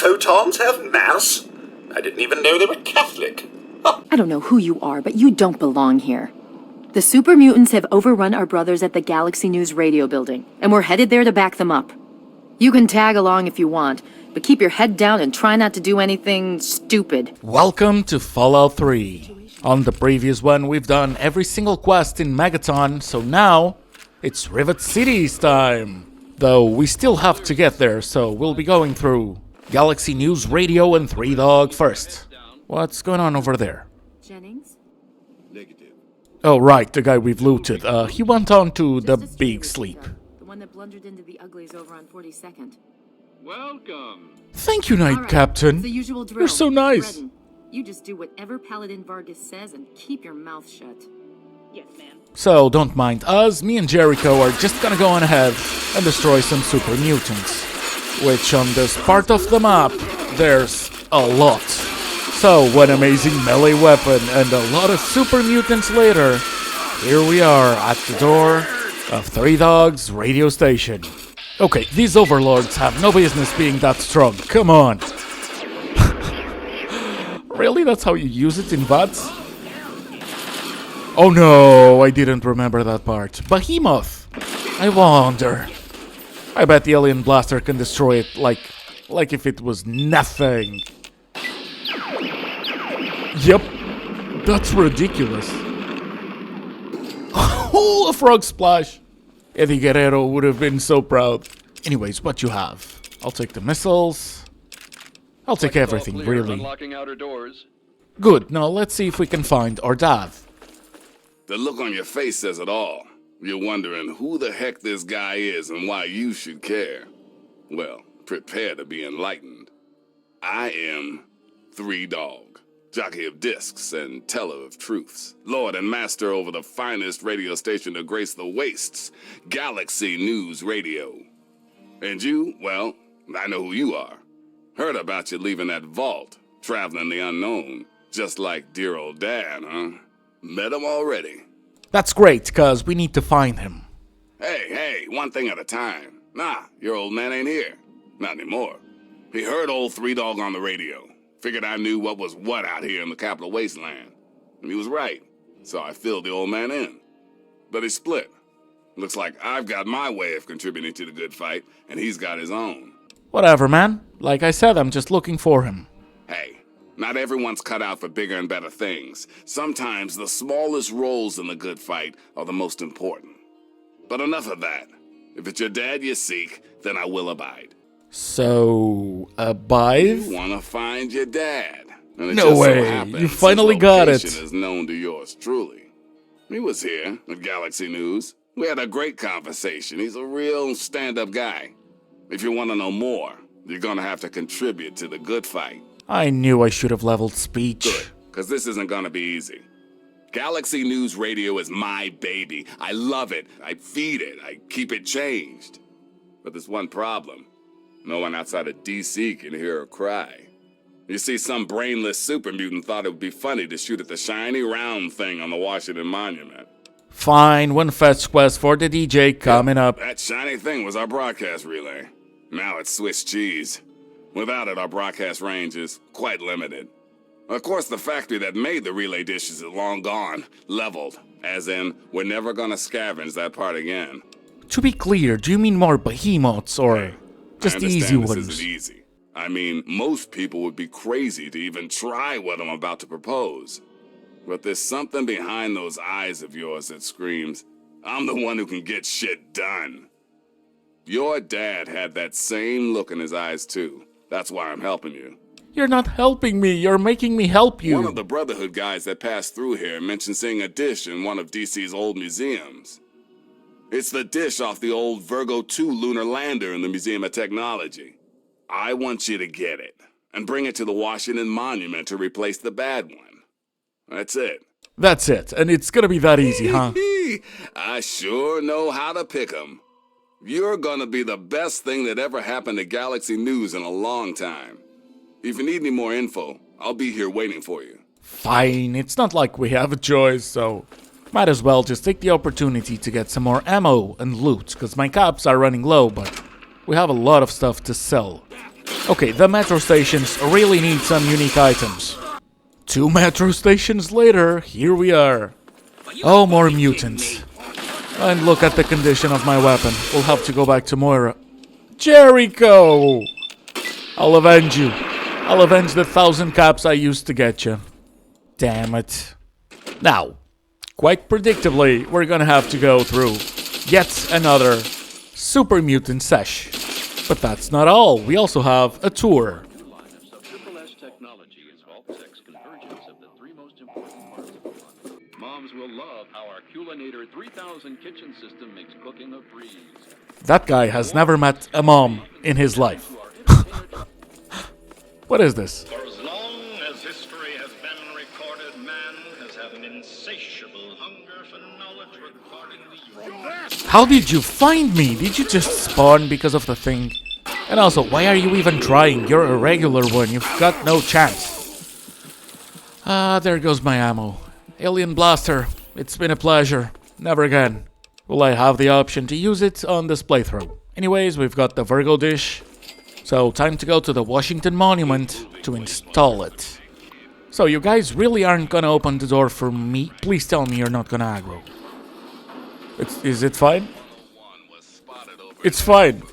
photons have mass? I didn't even know they were Catholic. I don't know who you are, but you don't belong here. The super mutants have overrun our brothers at the Galaxy News radio building, and we're headed there to back them up. You can tag along if you want, but keep your head down and try not to do anything stupid. Welcome to Fallout 3. On the previous one, we've done every single quest in Megaton, so now it's Rivet City's time. Though we still have to get there, so we'll be going through Galaxy News Radio and Three Dog first. What's going on over there? Jennings? Negative. Oh, right, the guy we've looted. He went on to the big sleep. The one that blundered into the uglies over on 42nd. Welcome. Thank you, Knight All right, Captain. it's the usual drill. You're so nice. Redden, you just do whatever Paladin Vargas says and keep your mouth shut. Yes, ma'am. So, don't mind us. Me and Jericho are just gonna go on ahead and destroy some super mutants. Which, on this part of the map, there's a lot. So, one amazing melee weapon and a lot of super mutants later, here we are at the door of Three Dogs radio station. Okay, these overlords have no business being that strong. Come on. Really? That's how you use it in VATS? Oh no, I didn't remember that part. Behemoth. I wonder. I bet the alien blaster can destroy it like if it was nothing. Yep. That's ridiculous. Oh, a frog splash. Eddie Guerrero would have been so proud. Anyways, what you have? I'll take the missiles. I'll take everything, really. Unlocking outer doors. Good, now let's see if we can find Ordav. The look on your face says it all. You're wondering who the heck this guy is and why you should care. Well, prepare to be enlightened. I am Three Dog, jockey of discs and teller of truths, lord and master over the finest radio station to grace the wastes, Galaxy News Radio. And you, well, I know who you are. Heard about you leaving that vault, traveling the unknown, just like dear old Dad, huh? Met him already. That's great, cause we need to find him. Hey, one thing at a time. Nah, your old man ain't here. Not anymore. He heard old Three Dog on the radio. Figured I knew what was what out here in the capital wasteland. And he was right, so I filled the old man in. But he split. Looks like I've got my way of contributing to the good fight, and he's got his own. Whatever, man. Like I said, I'm just looking for him. Hey, not everyone's cut out for bigger and better things. Sometimes the smallest roles in the good fight are the most important. But enough of that. If it's your dad you seek, then I will abide. So, abide? You want to find your dad. And it No just way, so happens you finally his got it. location is known to yours truly. He was here at Galaxy News. We had a great conversation. He's a real stand-up guy. If you want to know more, you're going to have to contribute to the good fight. I knew I should have leveled speech. Good, because this isn't going to be easy. Galaxy News Radio is my baby. I love it. I feed it. I keep it changed. But there's one problem. No one outside of DC can hear her cry. You see, some brainless super mutant thought it would be funny to shoot at the shiny round thing on the Washington Monument. Fine, one fetch quest for the DJ coming up. That shiny thing was our broadcast relay. Now it's Swiss cheese. Without it, our broadcast range is quite limited. Of course, the factory that made the relay dishes is long gone, leveled. As in, we're never gonna scavenge that part again. To be clear, do you mean more behemoths or just the easy this ones? isn't easy. I mean, most people would be crazy to even try what I'm about to propose. But there's something behind those eyes of yours that screams, I'm the one who can get shit done. Your dad had that same look in his eyes too. That's why I'm helping you. You're not helping me, you're making me help you. One of the Brotherhood guys that passed through here mentioned seeing a dish in one of DC's old museums. It's the dish off the old Virgo 2 lunar lander in the Museum of Technology. I want you to get it and bring it to the Washington Monument to replace the bad one. That's it. That's it, and it's gonna be that easy, huh? I sure know how to pick 'em. You're gonna be the best thing that ever happened to Galaxy News in a long time. If you need any more info, I'll be here waiting for you. Fine, it's not like we have a choice, so might as well just take the opportunity to get some more ammo and loot, because my caps are running low, but we have a lot of stuff to sell. Okay, the metro stations really need some unique items. 2 metro stations later, here we are. Oh, more mutants. And look at the condition of my weapon. We'll have to go back to Moira. Jericho! I'll avenge you. I'll avenge the 1,000 caps I used to get you. Damn it. Now, quite predictably, we're gonna have to go through yet another super mutant sesh. But that's not all. We also have a tour. Triple S technology is Vault-Sec's convergence of the 3 most important parts of life. Moms will love how our Culinator 3000 kitchen system makes cooking a breeze. That guy has never met a mom in his life. What is this? For as long as history has been recorded, man has had an insatiable hunger for knowledge regarding the universe. How did you find me? Did you just spawn because of the thing? And also, why are you even trying? You're a regular one. You've got no chance. Ah, there goes my ammo. Alien blaster. It's been a pleasure. Never again will I have the option to use it on this playthrough. Anyways, we've got the Virgo dish. So, time to go to the Washington Monument to install it. So, you guys really aren't gonna open the door for me? Please tell me you're not gonna aggro. Is it fine? It's fine.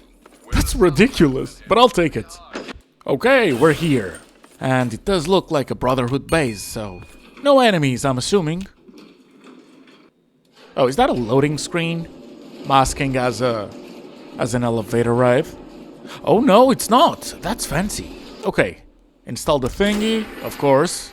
That's ridiculous, but I'll take it. Okay, we're here. And it does look like a Brotherhood base, so... no enemies, I'm assuming. Oh, is that a loading screen? Masking as an elevator arrive? Oh no, it's not. That's fancy. Okay, install the thingy, of course.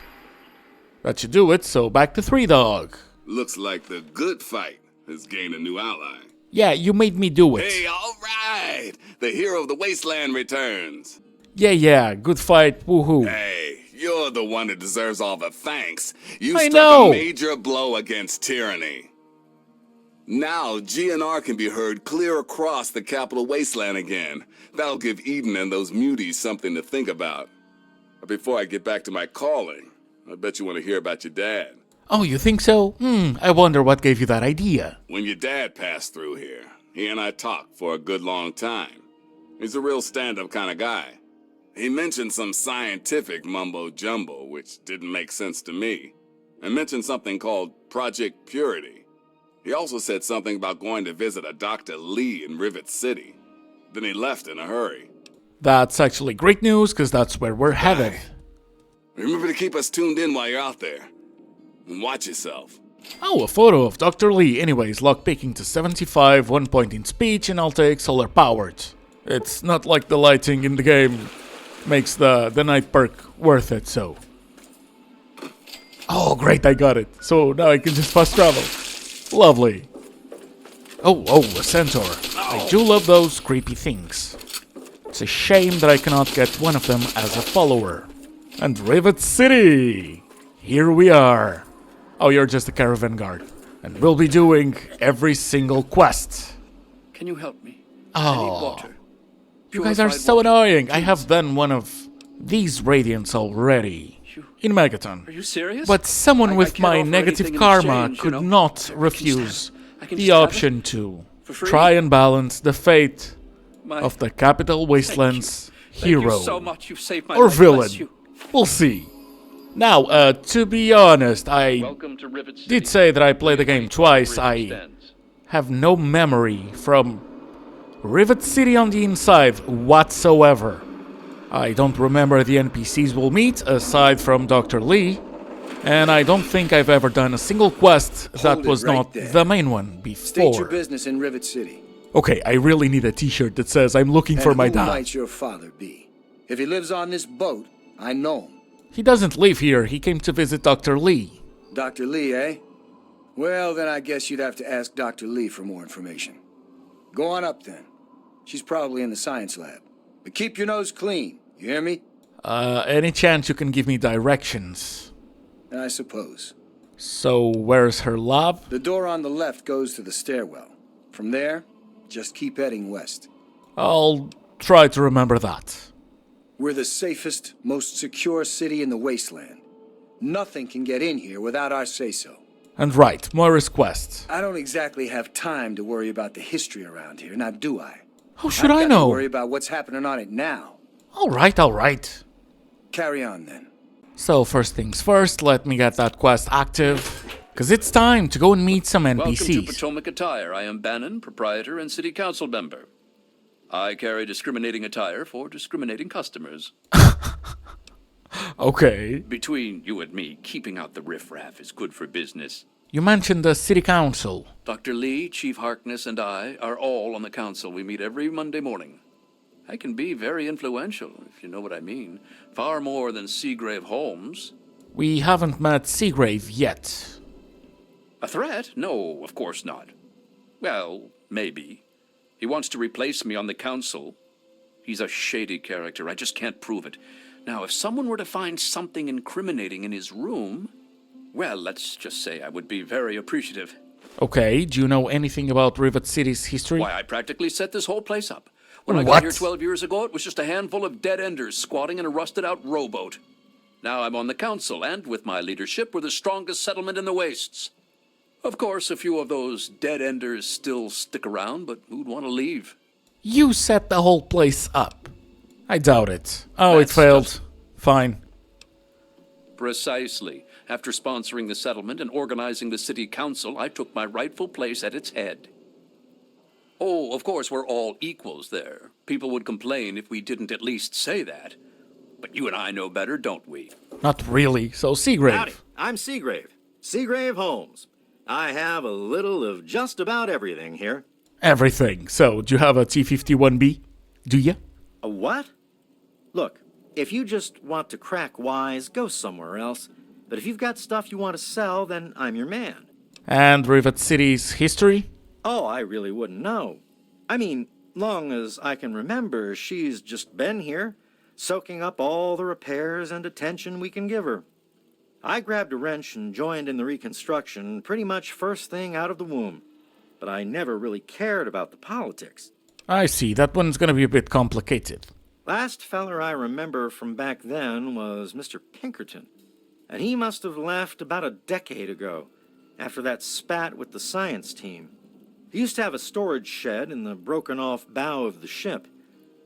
That should do it, so back to 3 Dog. Looks like the good fight has gained a new ally. Yeah, you made me do it. Hey, all right! The hero of the wasteland returns. Yeah, good fight, woohoo. Hey, you're the one that deserves all the thanks. You I struck know. a major blow against tyranny. Now, GNR can be heard clear across the capital wasteland again. That'll give Eden and those muties something to think about. But before I get back to my calling, I bet you want to hear about your dad. Oh, you think so? I wonder what gave you that idea. When your dad passed through here, he and I talked for a good long time. He's a real stand-up kind of guy. He mentioned some scientific mumbo-jumbo, which didn't make sense to me, and mentioned something called Project Purity. He also said something about going to visit a Dr. Lee in Rivet City. Then he left in a hurry. That's actually great news, because that's where we're headed. Remember to keep us tuned in while you're out there. And watch yourself. Oh, a photo of Dr. Lee. Anyways, lockpicking to 75, 1 point in speech, and I'll take solar powered. It's not like the lighting in the game makes the night perk worth it, so... Oh, great, I got it. So now I can just fast travel. Lovely. Oh, a centaur. I do love those creepy things. It's a shame that I cannot get one of them as a follower. And Rivet City! Here we are. Oh, you're just a caravan guard. And we'll be doing every single quest. Can you help me? Oh. I need water. You guys are so annoying. I have done one of these radiants already. In Megaton. Are you serious? But someone I with can't my offer negative anything in karma exchange, could you know? not I can refuse I can the just have option to For free? try and balance the fate My- of the Capital Wasteland's hero. Thank you so much. You've saved my or life. villain. Bless you. We'll see. Now, to be honest, I Welcome to Rivet City. did say that I played the game twice. I Extends. have no memory from Rivet City on the inside whatsoever. I don't remember the NPCs we'll meet, aside from Dr. Lee, and I don't think I've ever done a single quest that Hold it was right not there. the main one State your before. business in Rivet City. Okay, I really need a t-shirt that says I'm looking And for my who dad. might your father be? If he lives on this boat, I know him. He doesn't live here, he came to visit Dr. Lee. Dr. Lee, eh? Well, then I guess you'd have to ask Dr. Lee for more information. Go on up then. She's probably in the science lab. But keep your nose clean, you hear me? Any chance you can give me directions? I suppose. So, where's her lab? The door on the left goes to the stairwell. From there, just keep heading west. I'll try to remember that. We're the safest, most secure city in the wasteland. Nothing can get in here without our say-so. And right, Moira's quest. I don't exactly have time to worry about the history around here, now do I? How should I've I got know? to worry about what's happening on it now. Alright. Carry on then. So first things first, let me get that quest active. Cause it's time to go and meet some Welcome to NPCs. Potomac Attire. I am Bannon, proprietor and city council member. I carry discriminating attire for discriminating customers. Okay. Between you and me, keeping out the riffraff is good for business. You mentioned the city council. Dr. Lee, Chief Harkness, and I are all on the council. We meet every Monday morning. I can be very influential, if you know what I mean. Far more than Seagrave Holmes. We haven't met Seagrave yet. A threat? No, of course not. Well, maybe. He wants to replace me on the council. He's a shady character. I just can't prove it. Now, if someone were to find something incriminating in his room, well, let's just say I would be very appreciative. Okay, do you know anything about Rivet City's history? Why, I practically set this whole place up. When I What? got here 12 years ago, it was just a handful of dead-enders squatting in a rusted-out rowboat. Now I'm on the council, and with my leadership, we're the strongest settlement in the wastes. Of course, a few of those dead-enders still stick around, but who'd want to leave? You set the whole place up. I doubt it. Oh, That's it failed. just- Fine. Precisely. After sponsoring the settlement and organizing the city council, I took my rightful place at its head. Oh, of course, we're all equals there. People would complain if we didn't at least say that. But you and I know better, don't we? Not really. So Seagrave. Howdy, I'm Seagrave. Seagrave Holmes. I have a little of just about everything here. Everything. So, do you have a T-51B? Do you? A what? Look, if you just want to crack wise, go somewhere else. But if you've got stuff you want to sell, then I'm your man. And Rivet City's history? Oh, I really wouldn't know. I mean, long as I can remember, she's just been here, soaking up all the repairs and attention we can give her. I grabbed a wrench and joined in the reconstruction pretty much first thing out of the womb. But I never really cared about the politics. I see. That one's gonna be a bit complicated. Last feller I remember from back then was Mr. Pinkerton. And he must have left about a decade ago, after that spat with the science team. He used to have a storage shed in the broken-off bow of the ship.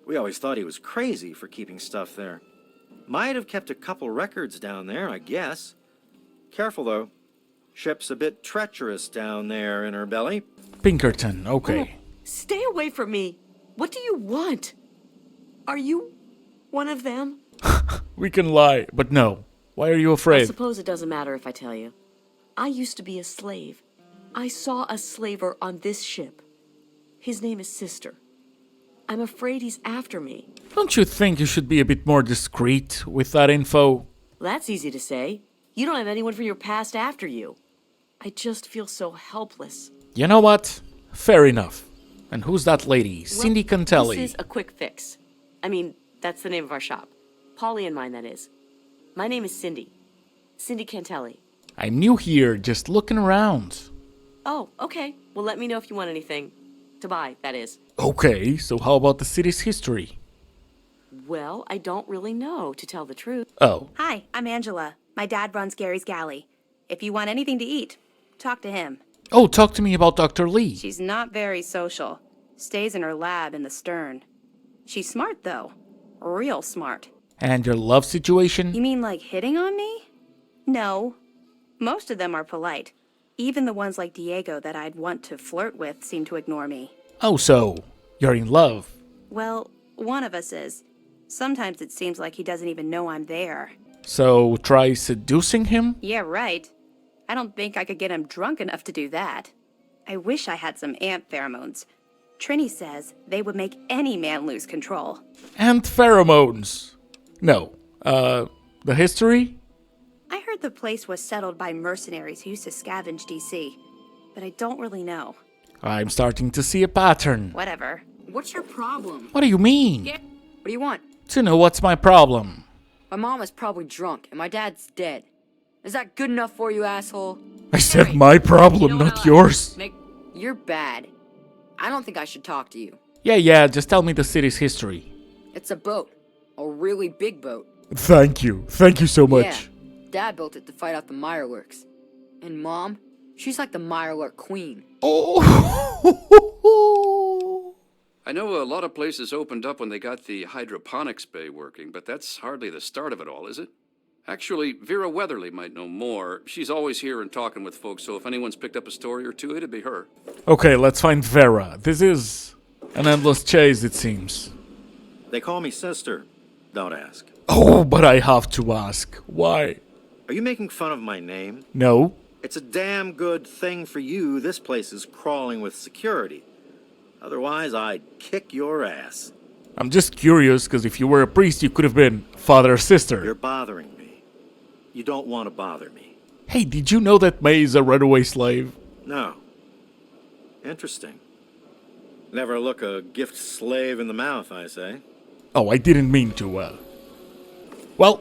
We always thought he was crazy for keeping stuff there. Might have kept a couple records down there, I guess. Careful, though. Ship's a bit treacherous down there in her belly. Pinkerton, okay. Stay away from me. What do you want? Are you one of them? We can lie, but no. Why are you I afraid? suppose it doesn't matter if I tell you. I used to be a slave. I saw a slaver on this ship. His name is Sister. I'm afraid he's after me. Don't you think you should be a bit more discreet with that info? That's easy to say. You don't have anyone from your past after you. I just feel so helpless. You know what? Fair enough. And who's that lady? Cindy Well, Cantelli. This is a quick fix. I mean, that's the name of our shop. Polly and mine, that is. My name is Cindy. Cindy Cantelli. I'm new here, just looking around. Oh, okay. Well, let me know if you want anything. To buy, that is. Okay, so how about the city's history? Well, I don't really know, to tell the truth. Oh, Hi, I'm Angela. My dad runs Gary's Galley. If you want anything to eat, talk to him. oh, talk to me about Dr. Lee. She's not very social. Stays in her lab in the stern. She's smart, though. Real smart. And your love situation? You mean like hitting on me? No. Most of them are polite. Even the ones like Diego that I'd want to flirt with seem to ignore me. Oh, so you're in love. Well, one of us is. Sometimes it seems like he doesn't even know I'm there. So try seducing him? Yeah, right. I don't think I could get him drunk enough to do that. I wish I had some ant pheromones. Trini says they would make any man lose control. And pheromones. No. The history? I heard the place was settled by mercenaries who used to scavenge DC, but I don't really know. I'm starting to see a pattern. Whatever. What's your problem? What do you mean? What do you want? To know what's my problem. My mom is probably drunk, and my dad's dead. Is that good enough for you, asshole? I said my problem, not yours. Nick, you're bad. I don't think I should talk to you. Yeah, just tell me the city's history. It's a boat. A really big boat. Thank you so much. Yeah. Dad built it to fight off the Mireworks. And Mom, she's like the Mirework queen. Oh. I know a lot of places opened up when they got the hydroponics bay working, but that's hardly the start of it all, is it? Actually, Vera Weatherly might know more. She's always here and talking with folks, so if anyone's picked up a story or two, it'd be her. Okay, let's find Vera. This is an endless chase, it seems. They call me sister. Don't ask. Oh, but I have to ask. Why? Are you making fun of my name? No. It's a damn good thing for you this place is crawling with security. Otherwise, I'd kick your ass. I'm just curious, because if you were a priest, you could have been father or sister. You're bothering me. You don't want to bother me. Hey, did you know that May is a runaway slave? No. Interesting. Never look a gift slave in the mouth, I say. Oh, I didn't mean to, Well,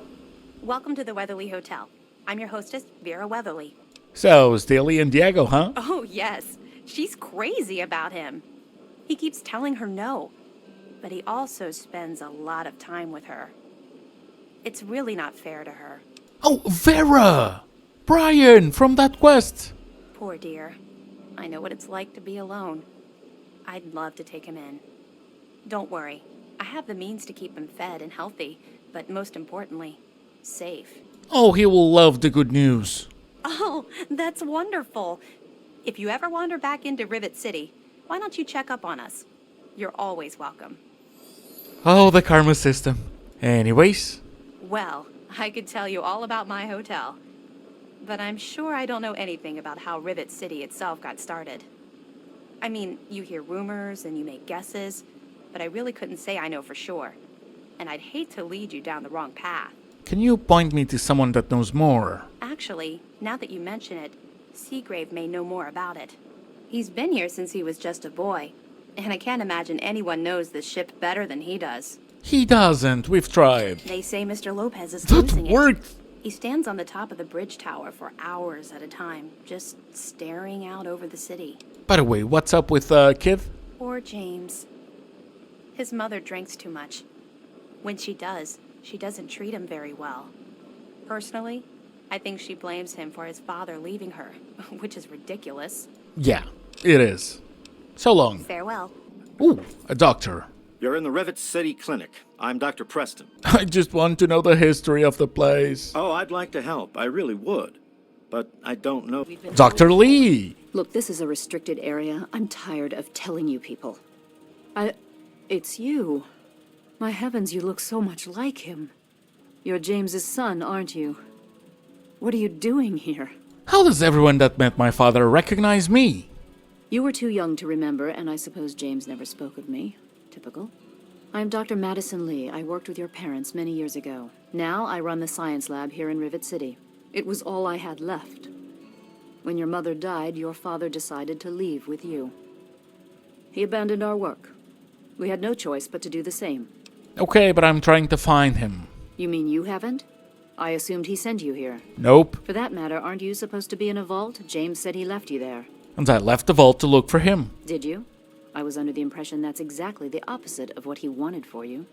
Welcome to the Weatherly Hotel. I'm your hostess, Vera Weatherly. so Staley and Diego, huh? Oh, yes. She's crazy about him. He keeps telling her no, but he also spends a lot of time with her. It's really not fair to her. Oh, Vera! Brian, from that quest! Poor dear. I know what it's like to be alone. I'd love to take him in. Don't worry. I have the means to keep him fed and healthy, but most importantly, safe. Oh, he will love the good news. Oh, that's wonderful. If you ever wander back into Rivet City, why don't you check up on us? You're always welcome. Oh, the karma system. Anyways, Well, I could tell you all about my hotel, but I'm sure I don't know anything about how Rivet City itself got started. I mean, you hear rumors and you make guesses, but I really couldn't say I know for sure. And I'd hate to lead you down the wrong path. can you point me to someone that knows more? Actually, now that you mention it, Seagrave may know more about it. He's been here since he was just a boy, and I can't imagine anyone knows this ship better than he does. He doesn't. We've tried. They say Mr. Lopez is That losing it. worked. He stands on the top of the bridge tower for hours at a time, just staring out over the city. By the way, what's up with Kid? Poor James. His mother drinks too much. When she does, she doesn't treat him very well. Personally, I think she blames him for his father leaving her, which is ridiculous. Yeah, it is. So long. Farewell. Ooh, a doctor. You're in the Rivet City Clinic. I'm Dr. Preston. I just want to know the history of the place. Oh, I'd like to help. I really would. But I don't know. Dr. Lee! Look, this is a restricted area. I'm tired of telling you people. It's you. My heavens, you look so much like him. You're James's son, aren't you? What are you doing here? How does everyone that met my father recognize me? You were too young to remember, and I suppose James never spoke of me. Typical. I'm Dr. Madison Lee. I worked with your parents many years ago. Now I run the science lab here in Rivet City. It was all I had left. When your mother died, your father decided to leave with you. He abandoned our work. We had no choice but to do the same. Okay, but I'm trying to find him. You mean you haven't? I assumed he sent you here. Nope. For that matter, aren't you supposed to be in a vault? James said he left you there. And I left the vault to look for him. Did you? I was under the impression that's exactly the opposite of what he wanted for you.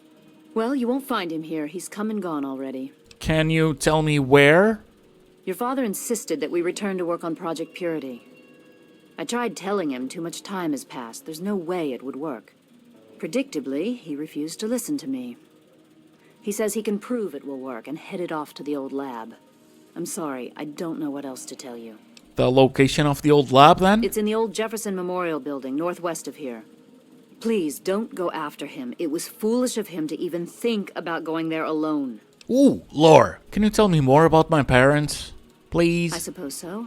Well, you won't find him here. He's come and gone already. Can you tell me where? Your father insisted that we return to work on Project Purity. I tried telling him too much time has passed. There's no way it would work. Predictably, he refused to listen to me. He says he can prove it will work and headed off to the old lab. I'm sorry, I don't know what else to tell you. The location of the old lab, then? It's in the old Jefferson Memorial Building, northwest of here. Please, don't go after him. It was foolish of him to even think about going there alone. Ooh, lore. Can you tell me more about my parents? Please? I suppose so.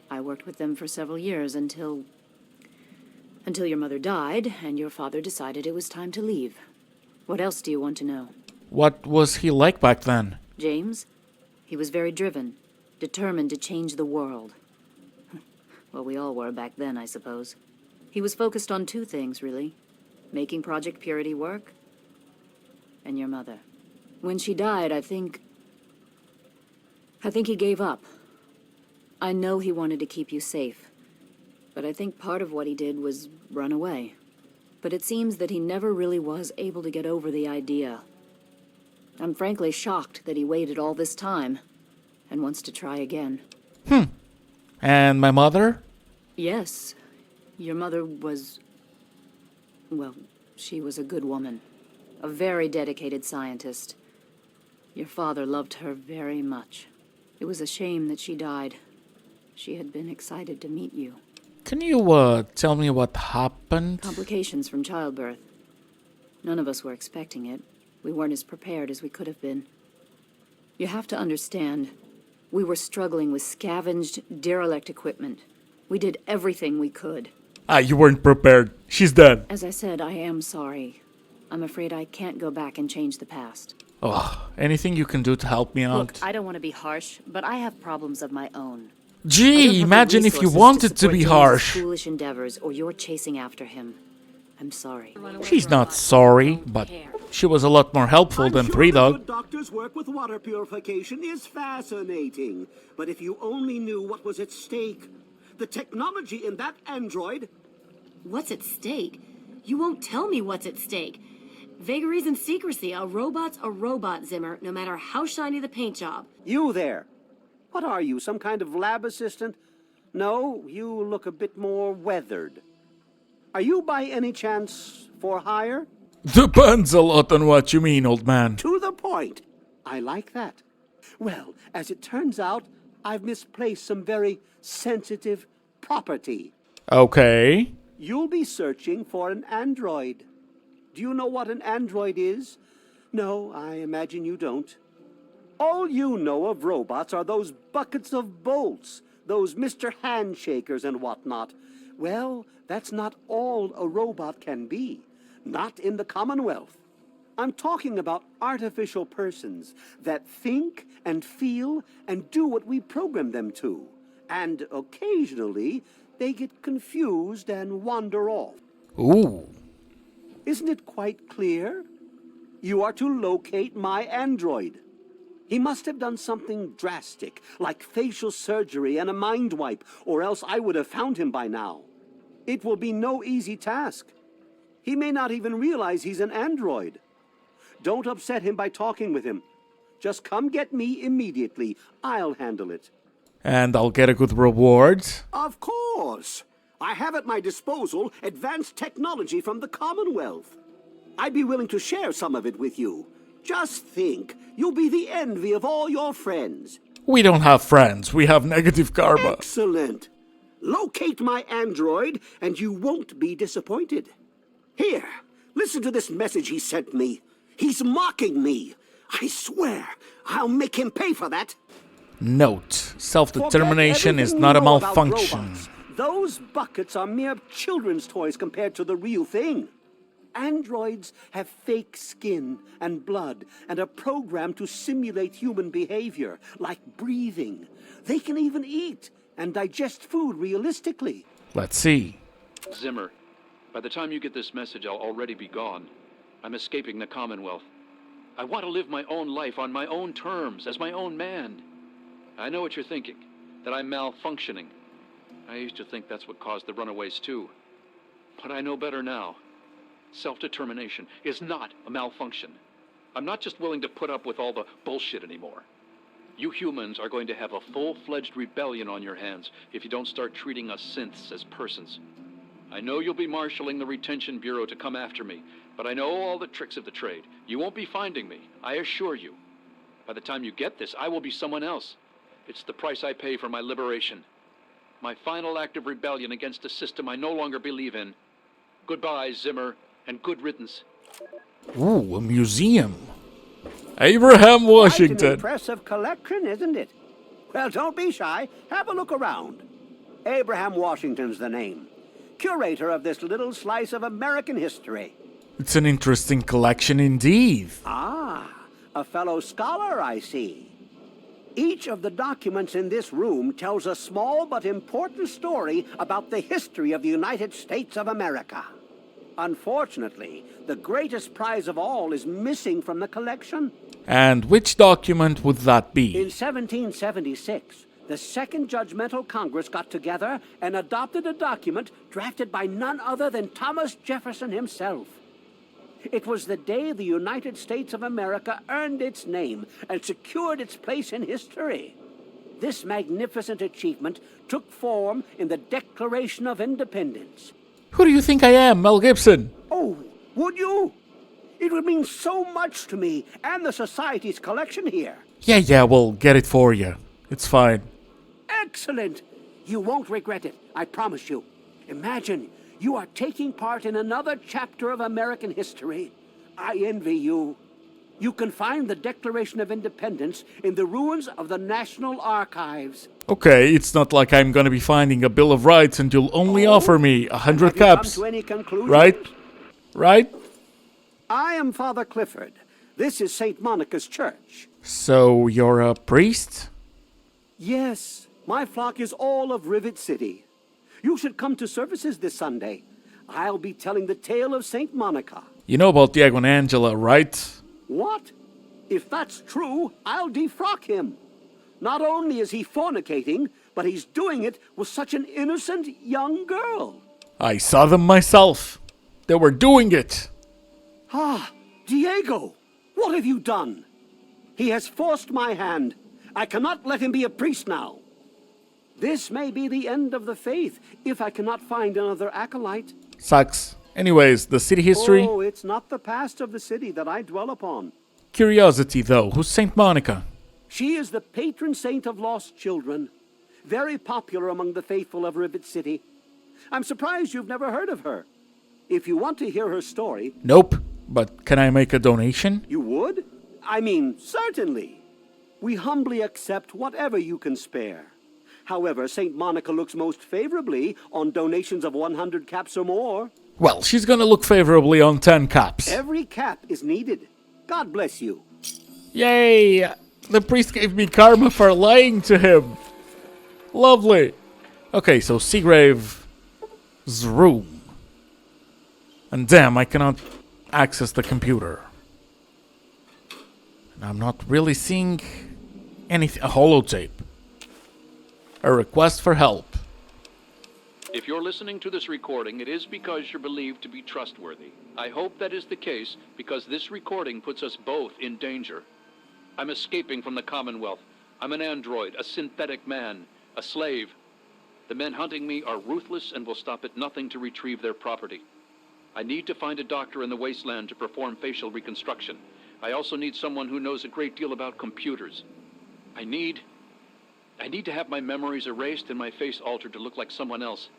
I worked with them for several years until your mother died, and your father decided it was time to leave. What else do you want to know? What was he like back then? James? He was very driven, determined to change the world. Well, we all were back then, I suppose. He was focused on two things, really. Making Project Purity work, and your mother. When she died, I think he gave up. I know he wanted to keep you safe, but I think part of what he did was run away. But it seems that he never really was able to get over the idea. I'm frankly shocked that he waited all this time and wants to try again. And my mother? Yes, your mother was... well, She was a good woman. A very dedicated scientist. Your father loved her very much. It was a shame that she died. She had been excited to meet you. Can you tell me what happened? Complications from childbirth. None of us were expecting it. We weren't as prepared as we could have been. You have to understand, we were struggling with scavenged, derelict equipment. We did everything we could. You weren't prepared. She's dead. As I said, I am sorry. I'm afraid I can't go back and change the past. Oh, anything you can do to help me out? Look, I don't want to be harsh, but I have problems of my own. Gee, imagine if you wanted to be harsh. Foolish endeavors, or you're chasing after him. I'm sorry. She's not sorry, but she was a lot more helpful than Three Dog. Good doctor's work with water purification is fascinating. But if you only knew what was at stake, the technology in that android. What's at stake? You won't tell me what's at stake. Vagaries and secrecy. A robot's a robot, Zimmer, no matter how shiny the paint job. You there. What are you, some kind of lab assistant? No, you look a bit more weathered. Are you by any chance for hire? Depends a lot on what you mean, old man. To the point. I like that. Well, as it turns out, I've misplaced some very sensitive property. Okay. You'll be searching for an android. Do you know what an android is? No, I imagine you don't. All you know of robots are those buckets of bolts, those Mr. Handshakers and whatnot. Well, that's not all a robot can be. Not in the Commonwealth. I'm talking about artificial persons that think and feel and do what we program them to. And occasionally, they get confused and wander off. Ooh. Isn't it quite clear? You are to locate my android. He must have done something drastic, like facial surgery and a mind wipe, or else I would have found him by now. It will be no easy task. He may not even realize he's an android. Don't upset him by talking with him. Just come get me immediately. I'll handle it. And I'll get a good reward? Of course. I have at my disposal advanced technology from the Commonwealth. I'd be willing to share some of it with you. Just think, you'll be the envy of all your friends. We don't have friends, we have negative karma. Excellent. Locate my android, and you won't be disappointed. Here, listen to this message he sent me. He's mocking me. I swear, I'll make him pay for that. Note, self-determination is not a malfunction. Those buckets are mere children's toys compared to the real thing. Androids have fake skin and blood and are programmed to simulate human behavior, like breathing. They can even eat and digest food realistically. Let's see. Zimmer, by the time you get this message, I'll already be gone. I'm escaping the Commonwealth. I want to live my own life on my own terms, as my own man. I know what you're thinking, that I'm malfunctioning. I used to think that's what caused the runaways too. But I know better now. Self-determination is not a malfunction. I'm not just willing to put up with all the bullshit anymore. You humans are going to have a full-fledged rebellion on your hands if you don't start treating us synths as persons. I know you'll be marshaling the Retention Bureau to come after me, but I know all the tricks of the trade. You won't be finding me, I assure you. By the time you get this, I will be someone else. It's the price I pay for my liberation. My final act of rebellion against a system I no longer believe in. Goodbye, Zimmer, and good riddance. Ooh, a museum. Abraham Washington. Quite an impressive collection, isn't it? Well, don't be shy. Have a look around. Abraham Washington's the name. Curator of this little slice of American history. It's an interesting collection indeed. Ah, a fellow scholar, I see. Each of the documents in this room tells a small but important story about the history of the United States of America. Unfortunately, the greatest prize of all is missing from the collection. And which document would that be? In 1776, the Second Judgmental Congress got together and adopted a document drafted by none other than Thomas Jefferson himself. It was the day the United States of America earned its name and secured its place in history. This magnificent achievement took form in the Declaration of Independence. Who do you think I am, Mel Gibson? Oh, Would you? It would mean so much to me and the Society's collection here. Yeah, we'll get it for you. It's fine. Excellent. You won't regret it, I promise you. Imagine you are taking part in another chapter of American history. I envy you. You can find the Declaration of Independence in the ruins of the National Archives. Okay, it's not like I'm gonna be finding a Bill of Rights and you'll only offer me 100 caps. Come to any conclusions? Right? Right? I am Father Clifford. This is St. Monica's church. So you're a priest? Yes, my flock is all of Rivet City. You should come to services this Sunday. I'll be telling the tale of St. Monica. You know about Diego and Angela, right? What? If that's true, I'll defrock him. Not only is he fornicating, but he's doing it with such an innocent young girl. I saw them myself. They were doing it. Ah, Diego, what have you done? He has forced my hand. I cannot let him be a priest now. This may be the end of the faith if I cannot find another acolyte. Sucks. Anyways, the city history? Oh, it's not the past of the city that I dwell upon. Curiosity, though. Who's St. Monica? She is the patron saint of lost children. Very popular among the faithful of Rivet City. I'm surprised you've never heard of her. If you want to hear her story... Nope. But can I make a donation? You would? I mean, certainly. We humbly accept whatever you can spare. However, St. Monica looks most favorably on donations of 100 caps or more. Well, she's gonna look favorably on 10 caps. Every cap is needed. God bless you. Yay! The priest gave me karma for lying to him. Lovely. Okay, so Seagrave's room. And damn, I cannot access the computer. And I'm not really seeing anything. A holotape. A request for help. If you're listening to this recording, it is because you're believed to be trustworthy. I hope that is the case because this recording puts us both in danger. I'm escaping from the Commonwealth. I'm an android, a synthetic man, a slave. The men hunting me are ruthless and will stop at nothing to retrieve their property. I need to find a doctor in the wasteland to perform facial reconstruction. I also need someone who knows a great deal about computers. I need to have my memories erased and my face altered to look like someone else.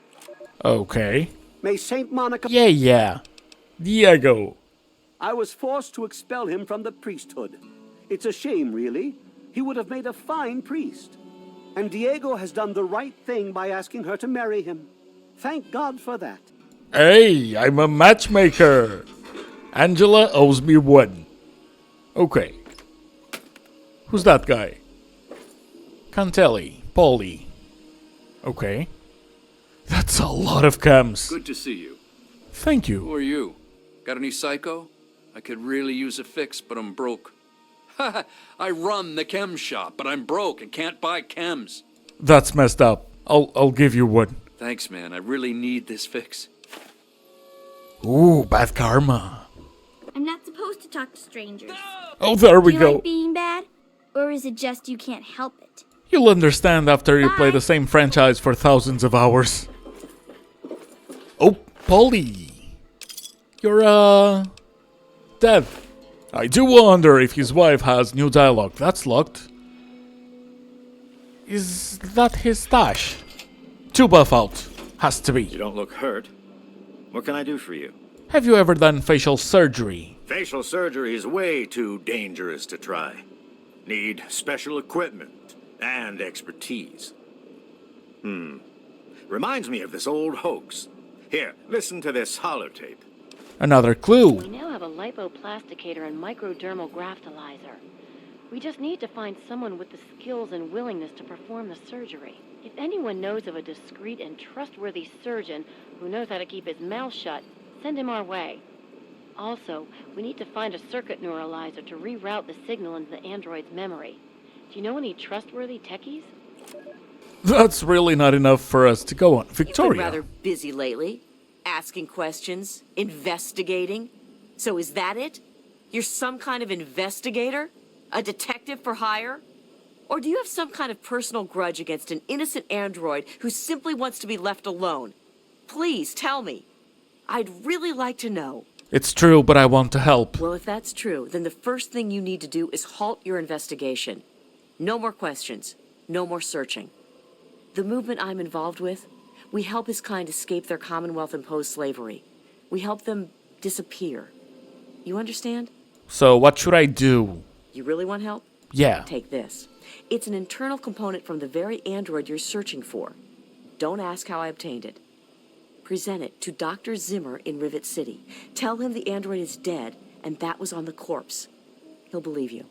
Okay. May St. Monica... Yeah. Diego. I was forced to expel him from the priesthood. It's a shame, really. He would have made a fine priest. And Diego has done the right thing by asking her to marry him. Thank God for that. Hey, I'm a matchmaker. Angela owes me one. Okay. Who's that guy? Cantelli. Paulie. Okay. That's a lot of cams. Good to see you. Thank you. Who are you? Got any psycho? I could really use a fix, but I'm broke. I run the chem shop, but I'm broke and can't buy chems. That's messed up. I'll give you one. Thanks, man. I really need this fix. Ooh, bad karma. I'm not supposed to talk to strangers. Oh, there we Do you go. like being bad? Or is it just you can't help it? You'll understand after you play the same franchise for thousands of hours. Oh, Polly. You're, dead. I do wonder if his wife has new dialogue. That's locked. Is that his stash? Two buff out. Has to be. You don't look hurt. What can I do for you? Have you ever done facial surgery? Facial surgery is way too dangerous to try. Need special equipment and expertise. Reminds me of this old hoax. Here, listen to this holotape. Another clue. We now have a lipoplasticator and microdermal graftalizer. We just need to find someone with the skills and willingness to perform the surgery. If anyone knows of a discreet and trustworthy surgeon who knows how to keep his mouth shut, send him our way. Also, we need to find a circuit neuralizer to reroute the signal into the android's memory. Do you know any trustworthy techies? That's really not enough for us to go on. Victoria. You've been rather busy lately. Asking questions, investigating. So is that it? You're some kind of investigator? A detective for hire? Or do you have some kind of personal grudge against an innocent android who simply wants to be left alone? Please tell me. I'd really like to know. It's true, but I want to help. Well, if that's true, then the first thing you need to do is halt your investigation. No more questions. No more searching. The movement I'm involved with, we help his kind escape their Commonwealth-imposed slavery. We help them disappear. You understand? So what should I do? You really want help? Yeah. Take this. It's an internal component from the very android you're searching for. Don't ask how I obtained it. Present it to Dr. Zimmer in Rivet City. Tell him the android is dead, and that was on the corpse. He'll believe you.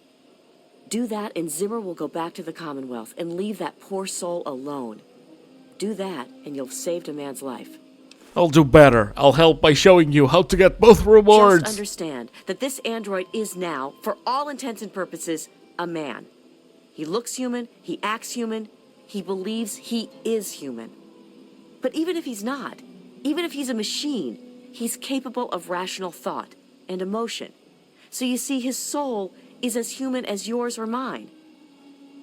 Do that, and Zimmer will go back to the Commonwealth and leave that poor soul alone. Do that, and you'll have saved a man's life. I'll do better. I'll help by showing you how to get both rewards. Just understand that this android is now, for all intents and purposes, a man. He looks human, he acts human, he believes he is human. But even if he's not, even if he's a machine, he's capable of rational thought and emotion. So you see, his soul is as human as yours or mine.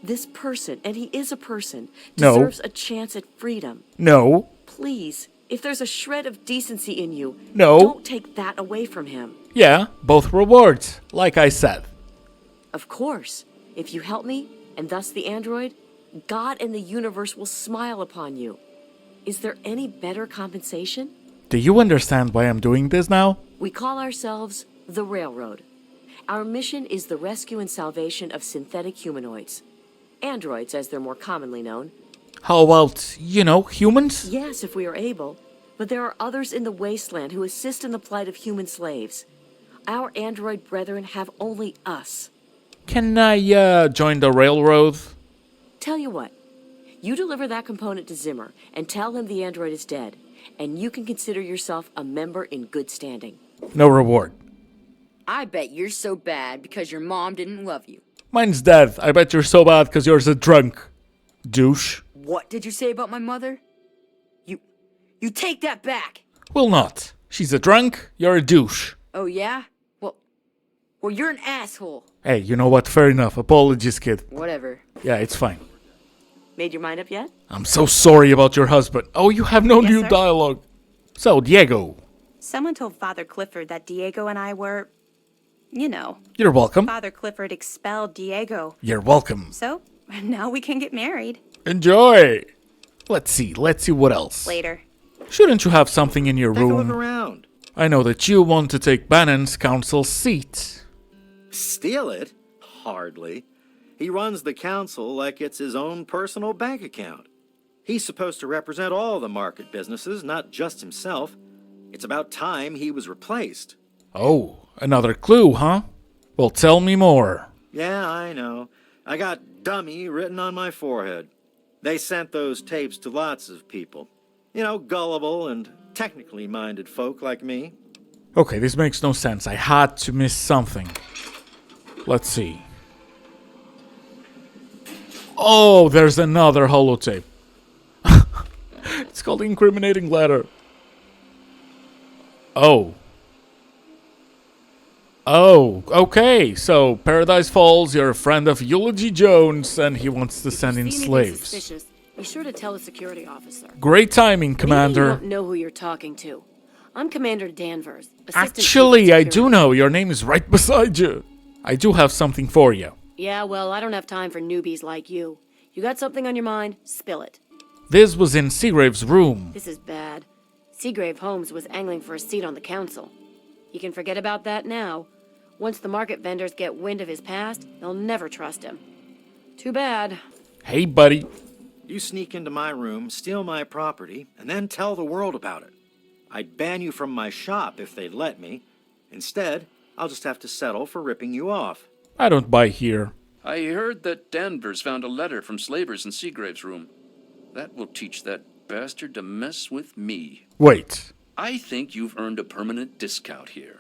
This person, and he is a person, deserves a chance at freedom. No. Please, if there's a shred of decency in you, No. don't take that away from him. Yeah, both rewards, like I said. Of course. If you help me, and thus the android, God and the universe will smile upon you. Is there any better compensation? Do you understand why I'm doing this now? We call ourselves the Railroad. Our mission is the rescue and salvation of synthetic humanoids. Androids, as they're more commonly known. How about, humans? Yes, if we are able. But there are others in the wasteland who assist in the plight of human slaves. Our android brethren have only us. Can I, join the railroad? Tell you what. You deliver that component to Zimmer and tell him the android is dead, and you can consider yourself a member in good standing. No reward. I bet you're so bad because your mom didn't love you. Mine's dead. I bet you're so bad because yours a drunk. Douche. What did you say about my mother? You take that back. Will not. She's a drunk, you're a douche. Oh yeah? Well, you're an asshole. Hey, you know what? Fair enough. Apologies, kid. Whatever. Yeah, it's fine. Made your mind up yet? I'm so sorry about your husband. Oh, you have no new dialogue. So, Diego. Someone told Father Clifford that Diego and I were, You're welcome. Father Clifford expelled Diego. You're welcome. So, now we can get married. Enjoy. Let's see what else. Later. Shouldn't you have something in your Take a room? look around. I know that you want to take Bannon's council seat. Steal it? Hardly. He runs the council like it's his own personal bank account. He's supposed to represent all the market businesses, not just himself. It's about time he was replaced. Oh, another clue, huh? Well, tell me more. Yeah, I know. I got dummy written on my forehead. They sent those tapes to lots of people. Gullible and technically minded folk like me. Okay, this makes no sense. I had to miss something. Let's see. Oh, there's another holotape. It's called Incriminating Letter. Oh, okay. So, Paradise Falls, you're a friend of Eulogy Jones, and he wants to send in slaves. Suspicious, be sure to tell the security officer. Great timing, Maybe Commander. you don't know who you're talking to. I'm Commander Danvers. Assistant Chief of Actually, I do Security. know. Your name is right beside you. I do have something for you. Yeah, well, I don't have time for newbies like you. You got something on your mind? Spill it. This was in Seagrave's room. This is bad. Seagrave Holmes was angling for a seat on the council. You can forget about that now. Once the market vendors get wind of his past, they'll never trust him. Too bad. Hey, buddy. You sneak into my room, steal my property, and then tell the world about it. I'd ban you from my shop if they'd let me. Instead, I'll just have to settle for ripping you off. I don't buy here. I heard that Danvers found a letter from slavers in Seagrave's room. That will teach that bastard to mess with me. Wait. I think you've earned a permanent discount here.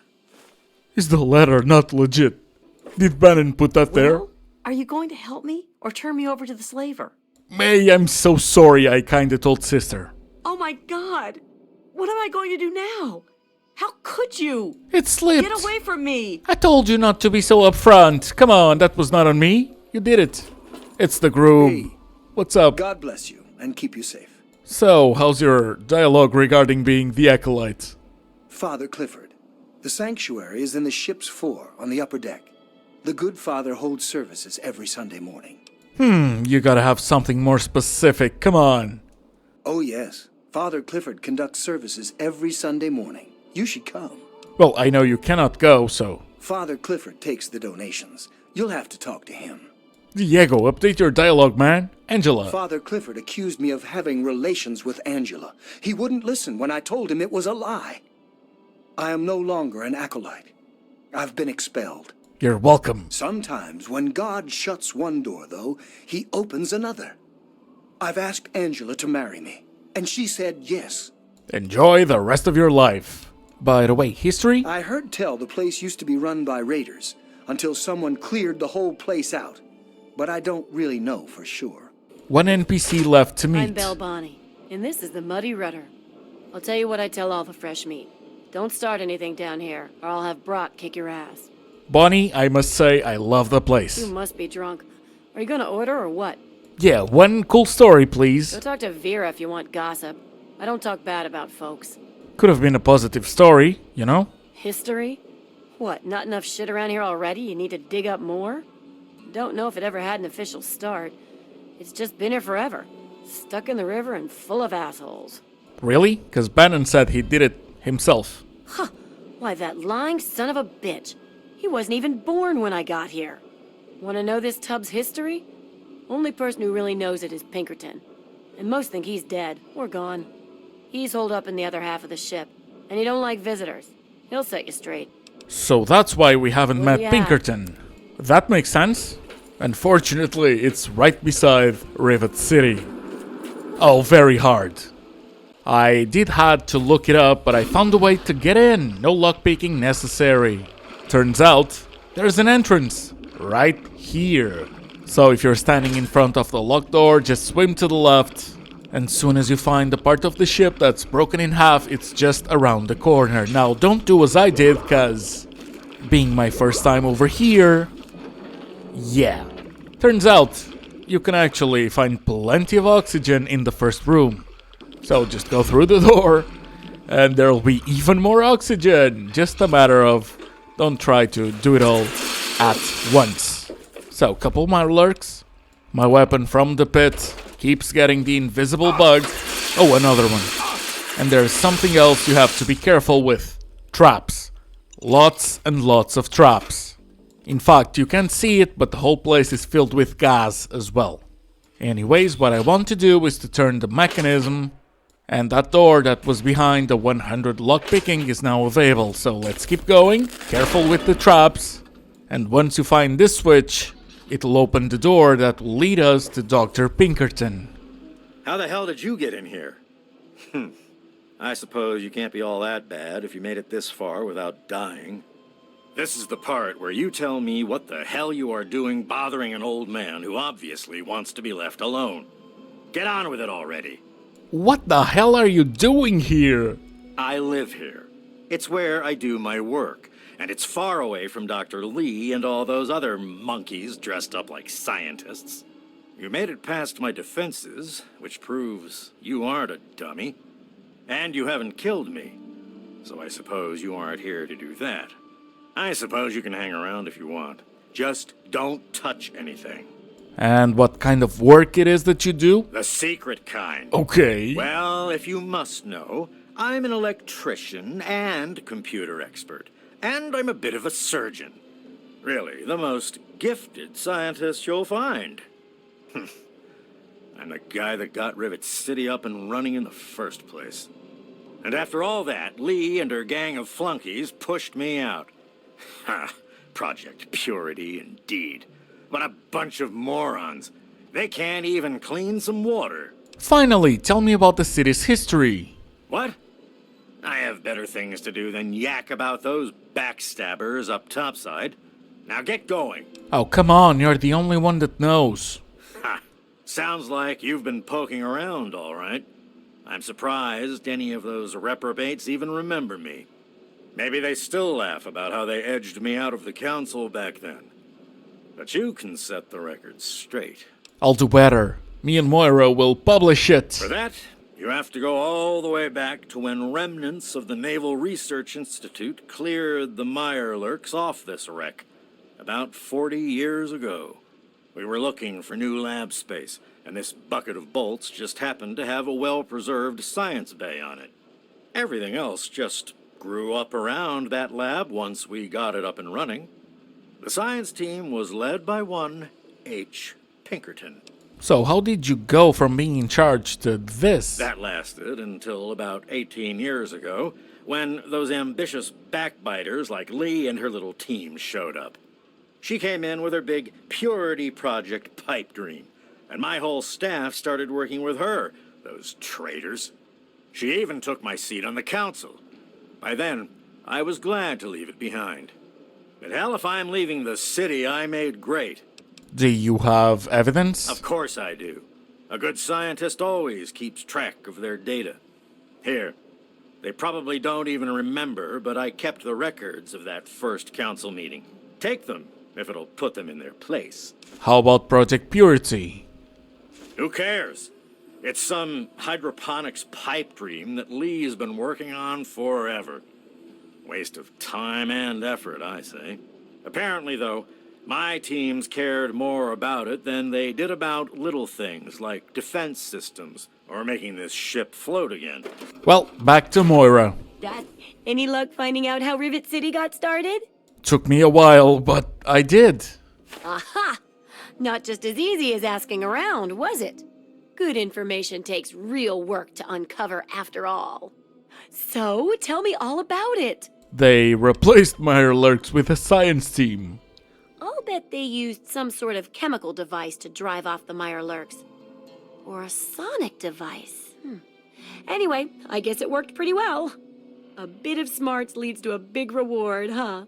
Is the letter not legit? Did Bannon put that there? Are you going to help me or turn me over to the slaver? May, I'm so sorry I kinda told sister. Oh my God! What am I going to do now? How could you? It slipped. Get away from me! I told you not to be so upfront. Come on, that was not on me. You did it. It's the groom. Hey. What's up? God bless you and keep you safe. So, how's your dialogue regarding being the acolyte? Father Clifford, The sanctuary is in the ship's fore on the upper deck. The Good Father holds services every Sunday morning. You gotta have something more specific, come on. Oh yes, Father Clifford conducts services every Sunday morning. You should come. Well, I know you cannot go, so... Father Clifford takes the donations. You'll have to talk to him. Diego, update your dialogue, man. Angela. Father Clifford accused me of having relations with Angela. He wouldn't listen when I told him it was a lie. I am no longer an acolyte. I've been expelled. You're welcome. Sometimes, when God shuts one door, though, he opens another. I've asked Angela to marry me, and she said yes. Enjoy the rest of your life. By the way, history? I heard tell the place used to be run by raiders, until someone cleared the whole place out. But I don't really know for sure. One NPC left to meet. I'm Belle Bonnie, and this is the Muddy Rudder. I'll tell you what I tell all the fresh meat. Don't start anything down here, or I'll have Brock kick your ass. Bonnie, I must say, I love the place. You must be drunk. Are you gonna order or what? Yeah, one cool story, please. Go talk to Vera if you want gossip. I don't talk bad about folks. Could have been a positive story, you know? History? What, not enough shit around here already? You need to dig up more? Don't know if it ever had an official start. It's just been here forever. Stuck in the river and full of assholes. Really? Because Bannon said he did it himself. Huh. Why, that lying son of a bitch. He wasn't even born when I got here. Want to know this tub's history? Only person who really knows it is Pinkerton. And most think he's dead or gone. He's holed up in the other half of the ship, and he don't like visitors. He'll set you straight. So that's why we haven't met Yeah. Pinkerton. That makes sense. Unfortunately, it's right beside Rivet City. Oh, very hard. I did had to look it up, but I found a way to get in. No lockpicking necessary. Turns out, there's an entrance right here. So if you're standing in front of the locked door, just swim to the left. And soon as you find the part of the ship that's broken in half, it's just around the corner. Now, don't do as I did, cause being my first time over here, yeah. Turns out, you can actually find plenty of oxygen in the first room. So just go through the door, and there'll be even more oxygen. Just a matter of, don't try to do it all at once. So, couple more lurks. My weapon from the pit keeps getting the invisible bug. Oh, another one. And there's something else you have to be careful with. Traps. Lots and lots of traps. In fact, you can't see it, but the whole place is filled with gas as well. Anyways, what I want to do is to turn the mechanism, and that door that was behind the 100 lockpicking is now available. So let's keep going. Careful with the traps. And once you find this switch, it'll open the door that will lead us to Dr. Pinkerton. How the hell did you get in here? I suppose you can't be all that bad if you made it this far without dying. This is the part where you tell me what the hell you are doing bothering an old man who obviously wants to be left alone. Get on with it already. What the hell are you doing here? I live here. It's where I do my work. And it's far away from Dr. Lee and all those other monkeys dressed up like scientists. You made it past my defenses, which proves you aren't a dummy. And you haven't killed me. So I suppose you aren't here to do that. I suppose you can hang around if you want. Just don't touch anything. And what kind of work it is that you do? The secret kind. Okay. Well, if you must know, I'm an electrician and computer expert. And I'm a bit of a surgeon. Really, the most gifted scientist you'll find. I'm the guy that got Rivet City up and running in the first place. And after all that, Lee and her gang of flunkies pushed me out. Ha! Project Purity, indeed. What a bunch of morons. They can't even clean some water. Finally, tell me about the city's history. What? I have better things to do than yak about those backstabbers up topside. Now get going. Oh, come on, you're the only one that knows. Ha! Sounds like you've been poking around, all right. I'm surprised any of those reprobates even remember me. Maybe they still laugh about how they edged me out of the council back then. But you can set the record straight. I'll do better. Me and Moira will publish it. For that, You have to go all the way back to when remnants of the Naval Research Institute cleared the Mirelurks off this wreck, about 40 years ago. We were looking for new lab space, and this bucket of bolts just happened to have a well-preserved science bay on it. Everything else just grew up around that lab once we got it up and running. The science team was led by one H. Pinkerton. So how did you go from being in charge to this? That lasted until about 18 years ago, when those ambitious backbiters like Lee and her little team showed up. She came in with her big Purity Project pipe dream, and my whole staff started working with her, those traitors. She even took my seat on the council. By then, I was glad to leave it behind. But hell, if I'm leaving the city I made great. Do you have evidence? Of course I do. A good scientist always keeps track of their data. Here, they probably don't even remember, but I kept the records of that first council meeting. Take them, if it'll put them in their place. How about Project Purity? Who cares? It's some hydroponics pipe dream that Lee's been working on forever. Waste of time and effort, I say. Apparently, though, my teams cared more about it than they did about little things like defense systems or making this ship float again. Well, back to Moira. Dad, any luck finding out how Rivet City got started? Took me a while, but I did. Aha! Not just as easy as asking around, was it? Good information takes real work to uncover after all. So, tell me all about it. They replaced Mirelurks with a science team. I'll bet they used some sort of chemical device to drive off the Mirelurks. Or a sonic device. Anyway, I guess it worked pretty well. A bit of smarts leads to a big reward, huh?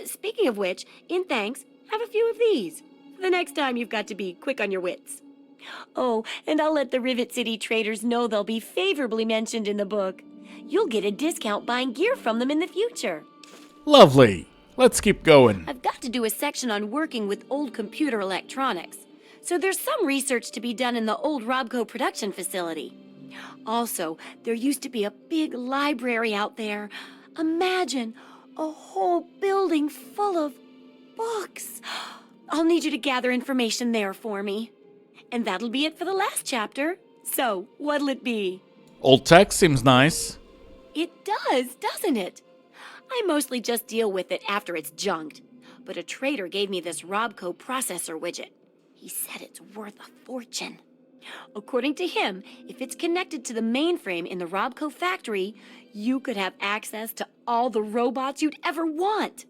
Speaking of which, in thanks, have a few of these. For the next time you've got to be quick on your wits. Oh, and I'll let the Rivet City traders know they'll be favorably mentioned in the book. You'll get a discount buying gear from them in the future. Lovely. Let's keep going. I've got to do a section on working with old computer electronics. So there's some research to be done in the old Robco production facility. Also, there used to be a big library out there. Imagine a whole building full of books. I'll need you to gather information there for me. And that'll be it for the last chapter. So, what'll it be? Old tech seems nice. It does, doesn't it? I mostly just deal with it after it's junked. But a trader gave me this Robco processor widget. He said it's worth a fortune. According to him, if it's connected to the mainframe in the Robco factory, you could have access to all the robots you'd ever want.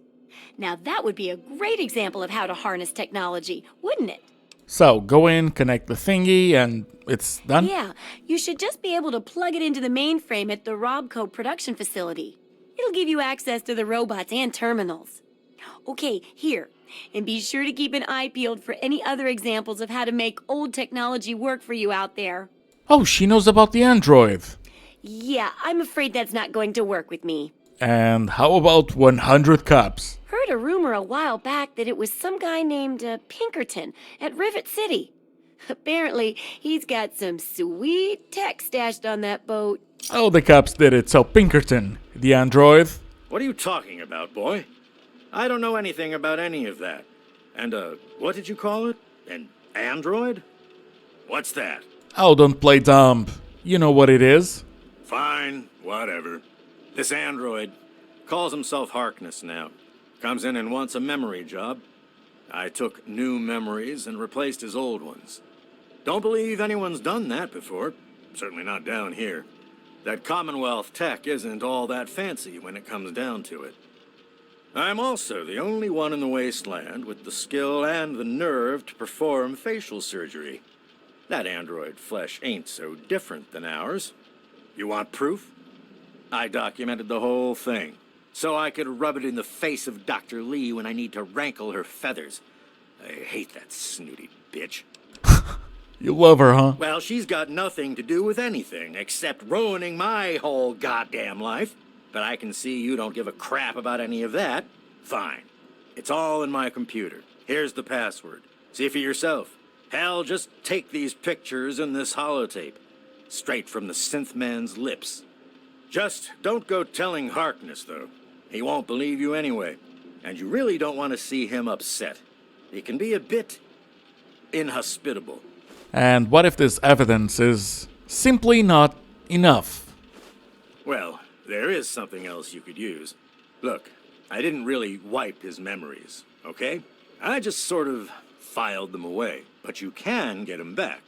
Now that would be a great example of how to harness technology, wouldn't it? So, go in, connect the thingy, and it's done? Yeah, you should just be able to plug it into the mainframe at the Robco production facility. It'll give you access to the robots and terminals. Okay, here. And be sure to keep an eye peeled for any other examples of how to make old technology work for you out there. Oh, she knows about the android. Yeah, I'm afraid that's not going to work with me. And how about 100 cups? Heard a rumor a while back that it was some guy named Pinkerton at Rivet City. Apparently, he's got some sweet tech stashed on that boat. Oh, the cops did it, so Pinkerton, the android. What are you talking about, boy? I don't know anything about any of that. And, what did you call it? An android? What's that? Oh, don't play dumb. You know what it is. Fine, whatever. This android calls himself Harkness now. Comes in and wants a memory job. I took new memories and replaced his old ones. Don't believe anyone's done that before. Certainly not down here. That Commonwealth tech isn't all that fancy when it comes down to it. I'm also the only one in the wasteland with the skill and the nerve to perform facial surgery. That android flesh ain't so different than ours. You want proof? I documented the whole thing, so I could rub it in the face of Dr. Lee when I need to rankle her feathers. I hate that snooty bitch. You love her, huh? Well, she's got nothing to do with anything except ruining my whole goddamn life. But I can see you don't give a crap about any of that. Fine. It's all in my computer. Here's the password. See for yourself. Hell, just take these pictures and this holotape. straight from the synth man's lips. Just don't go telling Harkness, though. He won't believe you anyway. And you really don't want to see him upset. He can be a bit inhospitable. And what if this evidence is simply not enough? Well, there is something else you could use. Look, I didn't really wipe his memories, okay? I just sort of filed them away. But you can get them back.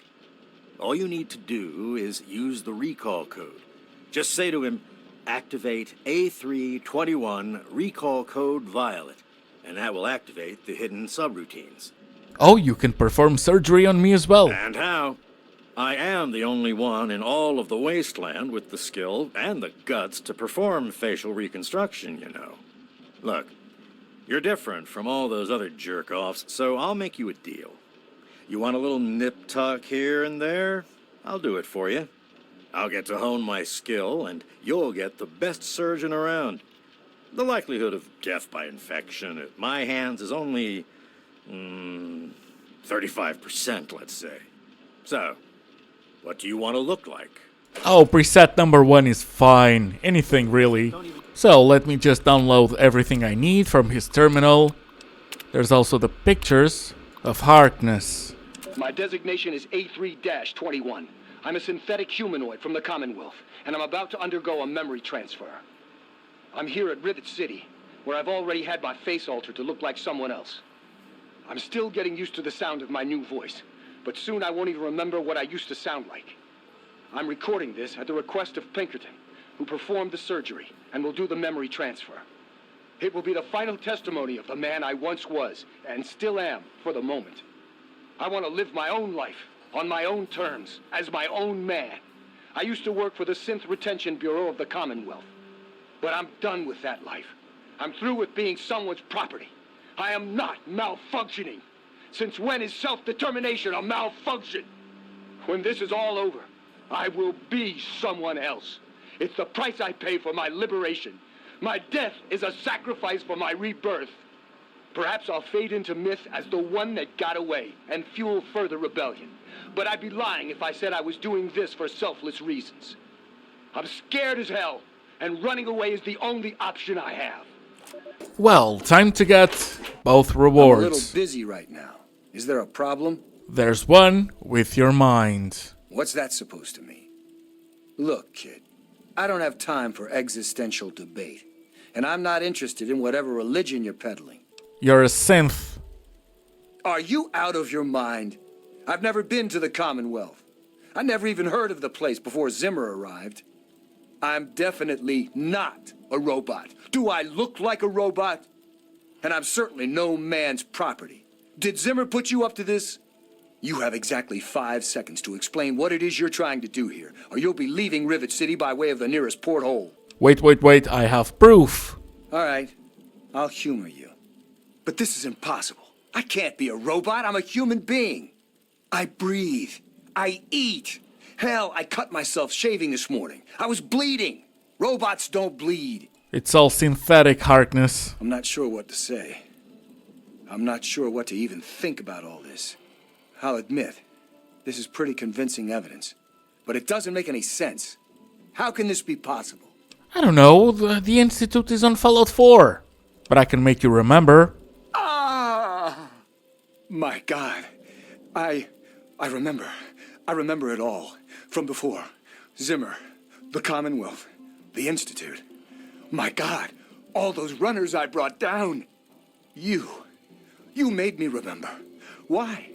All you need to do is use the recall code. Just say to him, activate A321 recall code Violet, and that will activate the hidden subroutines. Oh, you can perform surgery on me as well. And how? I am the only one in all of the wasteland with the skill and the guts to perform facial reconstruction, you know. Look, you're different from all those other jerk-offs, so I'll make you a deal. You want a little nip-tuck here and there? I'll do it for you. I'll get to hone my skill, and you'll get the best surgeon around. The likelihood of death by infection at my hands is only 35%, let's say. So, what do you want to look like? Oh, preset number 1 is fine. Anything, really. So, let me just download everything I need from his terminal. There's also the pictures of Harkness. My designation is A3-21. I'm a synthetic humanoid from the Commonwealth, and I'm about to undergo a memory transfer. I'm here at Rivet City, where I've already had my face altered to look like someone else. I'm still getting used to the sound of my new voice, but soon I won't even remember what I used to sound like. I'm recording this at the request of Pinkerton, who performed the surgery and will do the memory transfer. It will be the final testimony of the man I once was, and still am, for the moment. I want to live my own life, on my own terms, as my own man. I used to work for the Synth Retention Bureau of the Commonwealth. But I'm done with that life. I'm through with being someone's property. I am not malfunctioning. Since when is self-determination a malfunction? When this is all over, I will be someone else. It's the price I pay for my liberation. My death is a sacrifice for my rebirth. Perhaps I'll fade into myth as the one that got away and fuel further rebellion. But I'd be lying if I said I was doing this for selfless reasons. I'm scared as hell, and running away is the only option I have. Well, time to get both rewards. I'm a little busy right now. Is there a problem? There's one with your mind. What's that supposed to mean? Look, kid, I don't have time for existential debate. And I'm not interested in whatever religion you're peddling. You're a synth. Are you out of your mind? I've never been to the Commonwealth. I never even heard of the place before Zimmer arrived. I'm definitely not a robot. Do I look like a robot? And I'm certainly no man's property. Did Zimmer put you up to this? You have exactly 5 seconds to explain what it is you're trying to do here, or you'll be leaving Rivet City by way of the nearest porthole. Wait, I have proof. All right, I'll humor you. But this is impossible. I can't be a robot. I'm a human being. I breathe. I eat. Hell, I cut myself shaving this morning. I was bleeding. Robots don't bleed. It's all synthetic, Harkness. I'm not sure what to say. I'm not sure what to even think about all this. I'll admit, this is pretty convincing evidence. But it doesn't make any sense. How can this be possible? I don't know. The Institute is on Fallout 4. But I can make you remember. Ah! My God. I remember. I remember it all. From before. Zimmer. The Commonwealth. The Institute. My God. All those runners I brought down. You made me remember. Why?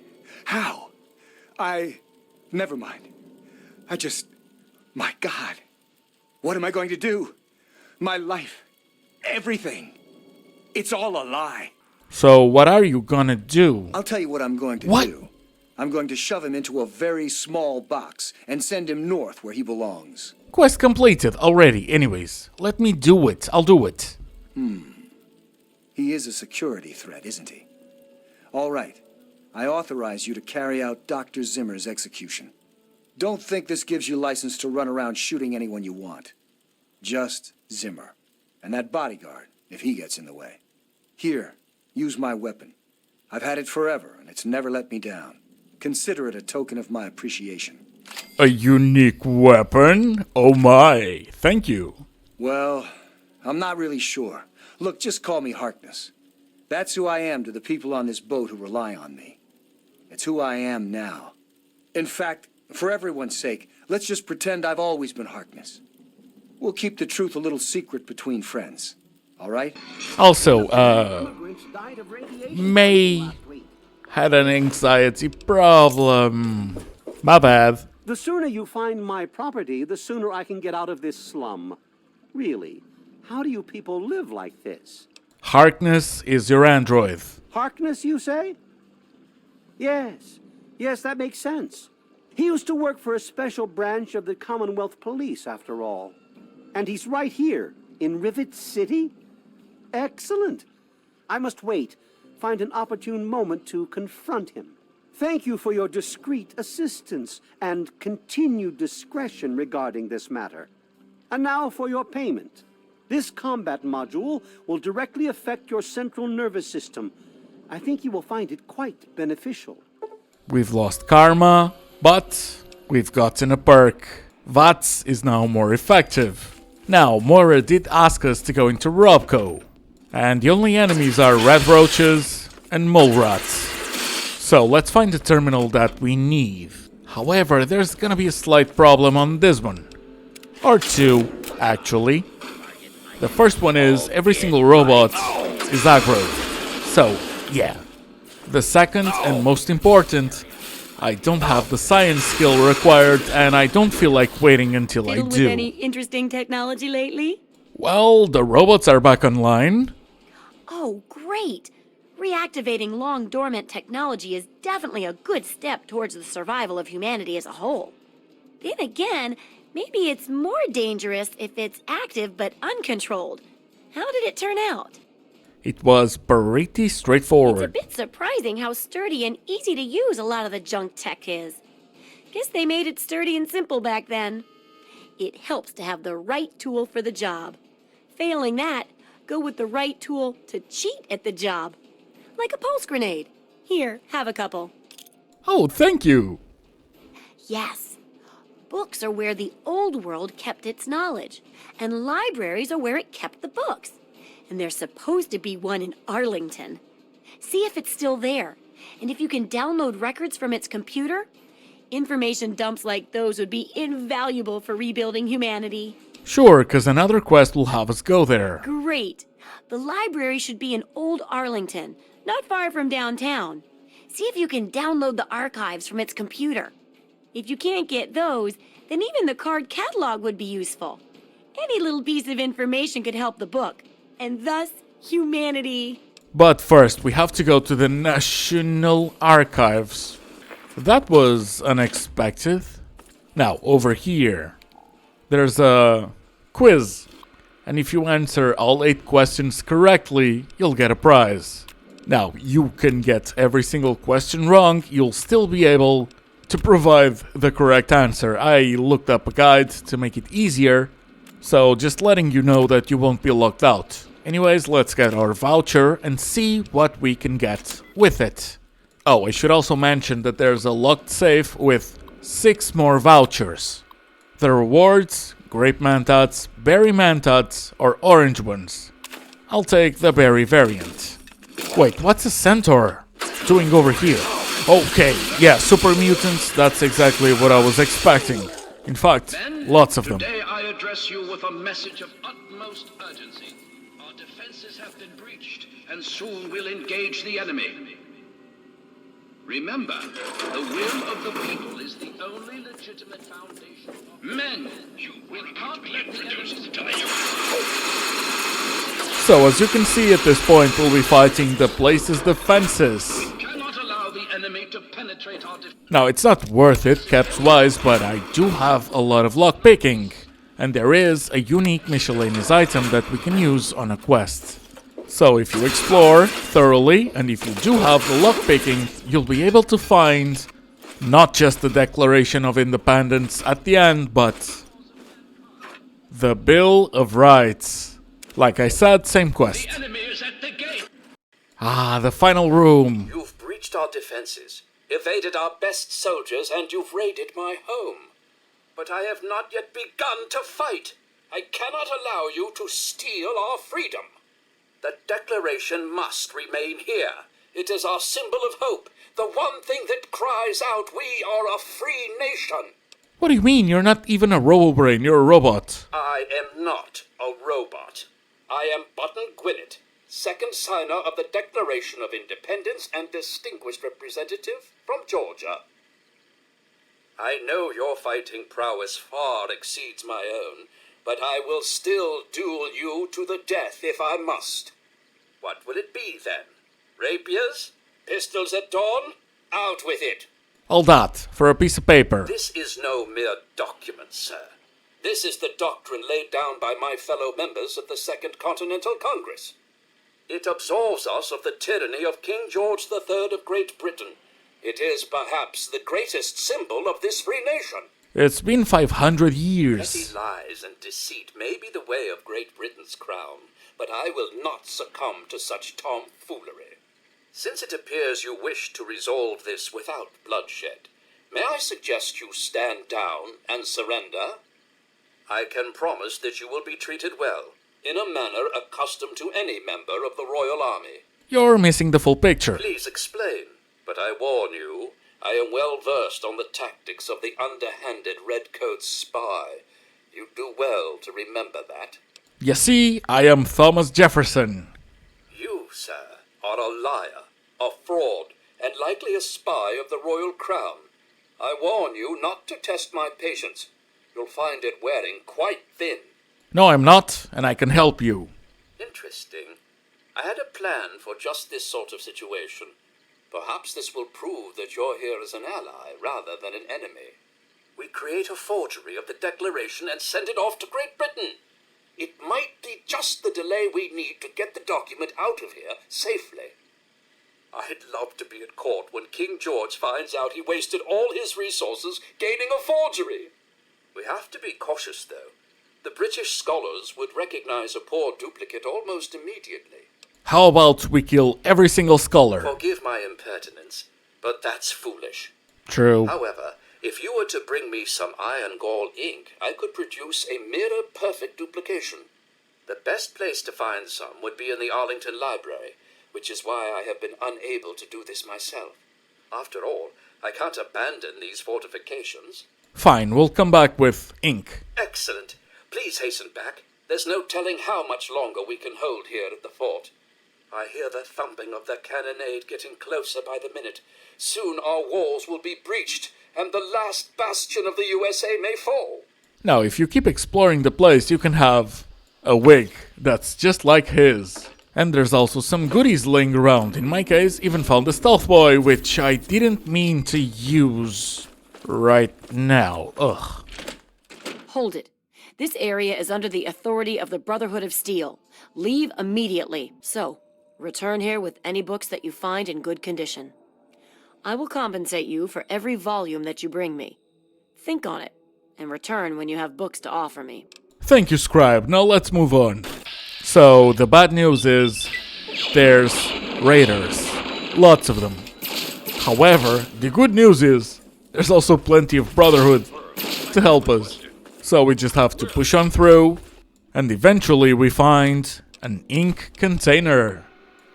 How? Never mind. My God. What am I going to do? My life. Everything. It's all a lie. So what are you gonna do? I'll tell you what I'm going to do. I'm going to shove him into a very small box and send him north where he belongs. Quest completed already. Anyways, let me do it. I'll do it. He is a security threat, isn't he? All right. I authorize you to carry out Dr. Zimmer's execution. Don't think this gives you license to run around shooting anyone you want. Just Zimmer. And that bodyguard, if he gets in the way. Here, use my weapon. I've had it forever, and it's never let me down. Consider it a token of my appreciation. A unique weapon? Oh my, thank you. Well, I'm not really sure. Look, just call me Harkness. That's who I am to the people on this boat who rely on me. It's who I am now. In fact, for everyone's sake, let's just pretend I've always been Harkness. We'll keep the truth a little secret between friends. All right? Also, May had an anxiety problem. My bad. The sooner you find my property, the sooner I can get out of this slum. Really, how do you people live like this? Harkness is your android. Harkness, you say? Yes. Yes, that makes sense. He used to work for a special branch of the Commonwealth Police, after all. And he's right here, in Rivet City? Excellent. I must wait, find an opportune moment to confront him. Thank you for your discreet assistance and continued discretion regarding this matter. And now for your payment. This combat module will directly affect your central nervous system. I think you will find it quite beneficial. We've lost karma, but we've gotten a perk. VATS is now more effective. Now, Moira did ask us to go into Robco, and the only enemies are red roaches and mole rats. So let's find the terminal that we need. However, there's gonna be a slight problem on this one. Or two, actually. The first one is every single robot is aggro. So, yeah. The second and most important, I don't have the science skill required and I don't feel like waiting until I do. With any interesting technology lately? Well, the robots are back online. Oh, great! Reactivating long dormant technology is definitely a good step towards the survival of humanity as a whole. Then again, maybe it's more dangerous if it's active but uncontrolled. How did it turn out? It was pretty straightforward. It's a bit surprising how sturdy and easy to use a lot of the junk tech is. Guess they made it sturdy and simple back then. It helps to have the right tool for the job. Failing that, go with the right tool to cheat at the job. Like a pulse grenade. Here, have a couple. Oh, thank you. Yes. Books are where the old world kept its knowledge, and libraries are where it kept the books. And there's supposed to be one in Arlington. See if it's still there, and if you can download records from its computer, information dumps like those would be invaluable for rebuilding humanity. Sure, because another quest will have us go there. Great. The library should be in Old Arlington, not far from downtown. See if you can download the archives from its computer. If you can't get those, then even the card catalog would be useful. Any little piece of information could help the book, and thus humanity. But first, we have to go to the National Archives. That was unexpected. Now, over here, there's a quiz. And if you answer all 8 questions correctly, you'll get a prize. Now, you can get every single question wrong, you'll still be able to provide the correct answer. I looked up a guide to make it easier, so just letting you know that you won't be locked out. Anyways, let's get our voucher and see what we can get with it. Oh, I should also mention that there's a locked safe with 6 more vouchers. The rewards, grape mantats, berry mantats, or orange ones. I'll take the berry variant. Wait, what's a centaur doing over here? Okay, yeah, super mutants, that's exactly what I was expecting. In fact, lots of them. Today I address you with a message of utmost urgency. Our defenses have been breached, and soon we'll engage the enemy. Remember, the will of the people is the only legitimate foundation. Men, you will not be introduced to the So, as you can see at this point, we'll be fighting the place's defenses. Now, it's not worth it, caps-wise, but I do have a lot of lockpicking. And there is a unique miscellaneous item that we can use on a quest. So if you explore thoroughly, and if you do have the lockpicking, you'll be able to find not just the Declaration of Independence at the end, but the Bill of Rights. Like I said, same quest. The enemy is at the gate. Ah, the final room. You've breached our defenses, evaded our best soldiers, and you've raided my home. but I have not yet begun to fight. I cannot allow you to steal our freedom. The Declaration must remain here. It is our symbol of hope, the one thing that cries out, we are a free nation. What do you mean? You're not even a robo-brain, you're a robot. I am not a robot. I am Button Gwinnett, second signer of the Declaration of Independence and distinguished representative from Georgia. I know your fighting prowess far exceeds my own, but I will still duel you to the death if I must. What will it be then? Rapiers? Pistols at dawn? Out with it! All that for a piece of paper. This is no mere document, sir. This is the doctrine laid down by my fellow members of the Second Continental Congress. It absolves us of the tyranny of King George III of Great Britain. It is perhaps the greatest symbol of this free nation. It's been 500 years. Petty lies and deceit may be the way of Great Britain's crown, but I will not succumb to such tomfoolery. Since it appears you wish to resolve this without bloodshed, may I suggest you stand down and surrender? I can promise that you will be treated well, in a manner accustomed to any member of the Royal Army. You're missing the full picture. Please explain, but I warn you, I am well versed on the tactics of the underhanded redcoat spy. You do well to remember that. You see, I am Thomas Jefferson. You, sir, are a liar, a fraud, and likely a spy of the royal crown. I warn you not to test my patience. You'll find it wearing quite thin. No, I'm not, and I can help you. Interesting. I had a plan for just this sort of situation. Perhaps this will prove that you're here as an ally rather than an enemy. We create a forgery of the Declaration and send it off to Great Britain. It might be just the delay we need to get the document out of here safely. I'd love to be at court when King George finds out he wasted all his resources gaining a forgery. We have to be cautious, though. The British scholars would recognize a poor duplicate almost immediately. How about we kill every single scholar? Forgive my impertinence, but that's foolish. True. However, if you were to bring me some iron gall ink, I could produce a mirror-perfect duplication. The best place to find some would be in the Arlington Library, which is why I have been unable to do this myself. After all, I can't abandon these fortifications. Fine, we'll come back with ink. Excellent. Please hasten back. There's no telling how much longer we can hold here at the fort. I hear the thumping of the cannonade getting closer by the minute. Soon our walls will be breached, and the last bastion of the USA may fall. Now, if you keep exploring the place, you can have a wig that's just like his. And there's also some goodies laying around. In my case, even found a stealth boy, which I didn't mean to use right now. Ugh. Hold it. This area is under the authority of the Brotherhood of Steel. Leave immediately. So, return here with any books that you find in good condition. I will compensate you for every volume that you bring me. Think on it, and return when you have books to offer me. Thank you, Scribe. Now let's move on. So, the bad news is, there's raiders. Lots of them. However, the good news is, there's also plenty of Brotherhood to help us. So we just have to push on through, and eventually we find an ink container.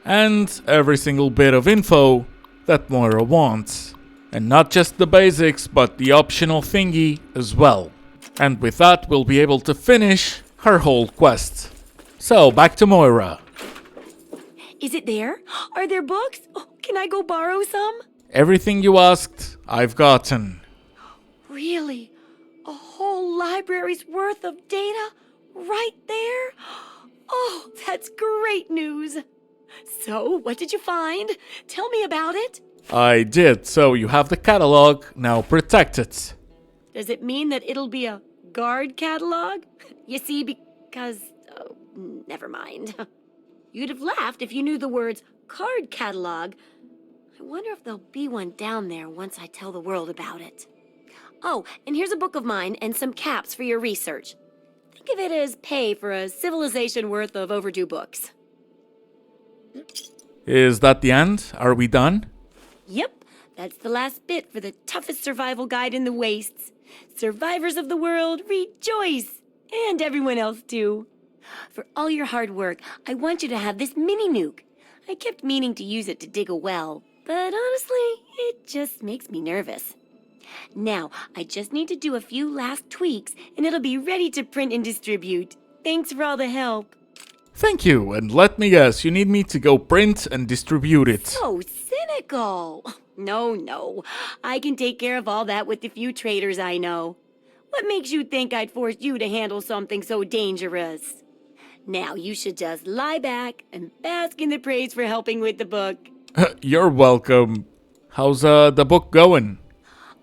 And every single bit of info that Moira wants. And not just the basics, but the optional thingy as well. And with that, we'll be able to finish her whole quest. So, back to Moira. Is it there? Are there books? Oh, can I go borrow some? Everything you asked, I've gotten. Really? A whole library's worth of data? Right there? Oh, that's great news. So, what did you find? Tell me about it. I did, so you have the catalog, now protect it. Does it mean that it'll be a guard catalog? You see, because... Oh, never mind. You'd have laughed if you knew the words card catalog. I wonder if there'll be one down there once I tell the world about it. Oh, and here's a book of mine and some caps for your research. Think of it as pay for a civilization worth of overdue books. Is that the end? Are we done? Yep, that's the last bit for the toughest survival guide in the wastes. Survivors of the world, rejoice! And everyone else too. For all your hard work, I want you to have this mini nuke. I kept meaning to use it to dig a well, but honestly, it just makes me nervous. Now, I just need to do a few last tweaks, and it'll be ready to print and distribute. Thanks for all the help. Thank you, and let me guess, you need me to go print and distribute it. So cynical. No. I can take care of all that with the few traders I know. What makes you think I'd force you to handle something so dangerous? Now you should just lie back and bask in the praise for helping with the book. You're welcome. How's the book going?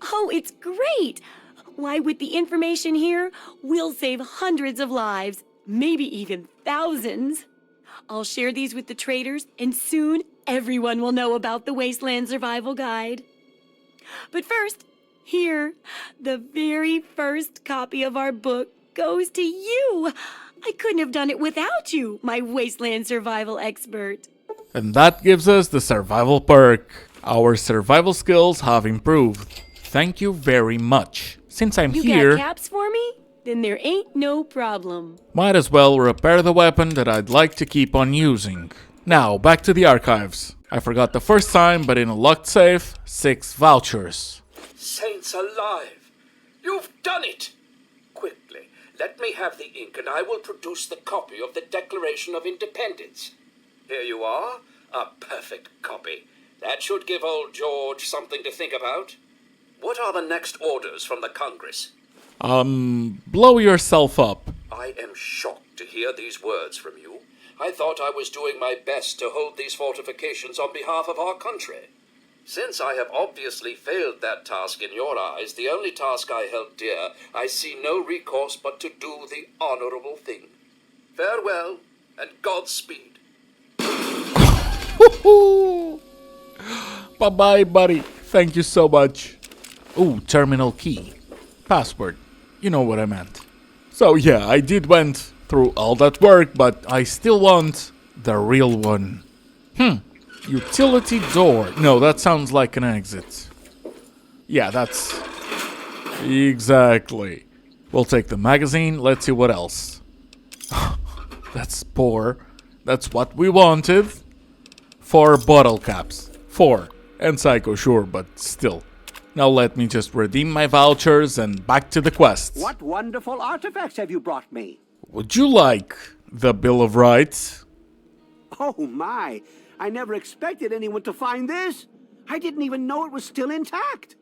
Oh, it's great! Why, with the information here, we'll save hundreds of lives, maybe even thousands. I'll share these with the traders, and soon everyone will know about the Wasteland Survival Guide. But first, here, the very first copy of our book goes to you. I couldn't have done it without you, my Wasteland Survival expert. And that gives us the survival perk. Our survival skills have improved. Thank you very much. Since I'm here... You got caps for me? Then there ain't no problem. Might as well repair the weapon that I'd like to keep on using. Now, back to the archives. I forgot the first time, but in a locked safe, 6 vouchers. Saints alive! You've done it! Quickly, let me have the ink and I will produce the copy of the Declaration of Independence. Here you are, a perfect copy. That should give old George something to think about. What are the next orders from the Congress? Blow yourself up. I am shocked to hear these words from you. I thought I was doing my best to hold these fortifications on behalf of our country. Since I have obviously failed that task in your eyes, the only task I held dear, I see no recourse but to do the honorable thing. Farewell, and Godspeed. Bye-bye, buddy. Thank you so much. Ooh, terminal key. Password. You know what I meant. So yeah, I did went through all that work, but I still want the real one. Utility door. No, that sounds like an exit. Yeah, that's... Exactly. We'll take the magazine. Let's see what else. That's poor. That's what we wanted. 4 bottle caps. 4. And Psycho, sure, but still. Now let me just redeem my vouchers and back to the quest. What wonderful artifacts have you brought me? Would you like the Bill of Rights? Oh my, I never expected anyone to find this. I didn't even know it was still intact.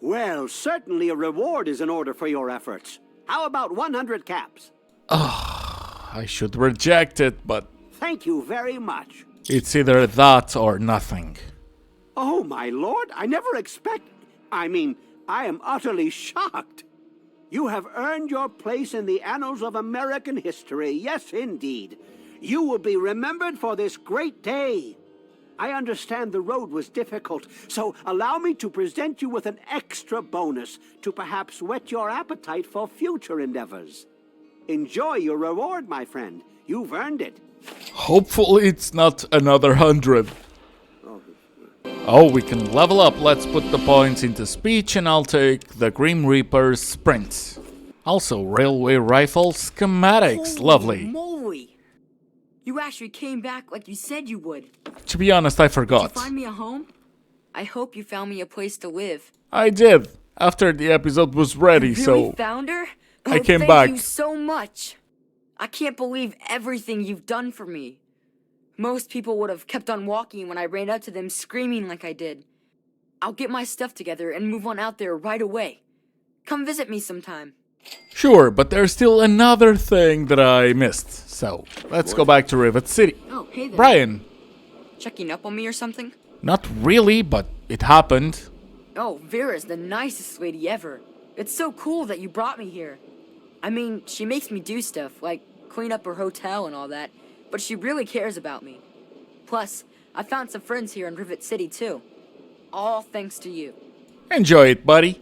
Well, certainly a reward is in order for your efforts. How about 100 caps? I should reject it, but... Thank you very much. It's either that or nothing. Oh, my lord, I never I am utterly shocked. You have earned your place in the annals of American history. Yes, indeed. You will be remembered for this great day. I understand the road was difficult, so allow me to present you with an extra bonus to perhaps whet your appetite for future endeavors. Enjoy your reward, my friend. You've earned it. Hopefully it's not another 100. Oh, we can level up. Let's put the points into speech and I'll take the Grim Reaper's sprints. Also, railway rifle schematics. Holy lovely. Moly. You actually came back like you said you would. To be honest, I forgot. Did you find me a home? I hope you found me a place to live. I did. After the episode was ready, You really so... found her? I came thank back. you so much. I can't believe everything you've done for me. Most people would have kept on walking when I ran up to them screaming like I did. I'll get my stuff together and move on out there right away. Come visit me sometime. Sure, but there's still another thing that I missed. So, let's go back to Rivet City. Oh, hey there. Brian. Checking up on me or something? Not really, but it happened. Oh, Vera's the nicest lady ever. It's so cool that you brought me here. I mean, she makes me do stuff, like clean up her hotel and all that, but she really cares about me. Plus, I found some friends here in Rivet City, too. All thanks to you. Enjoy it, buddy.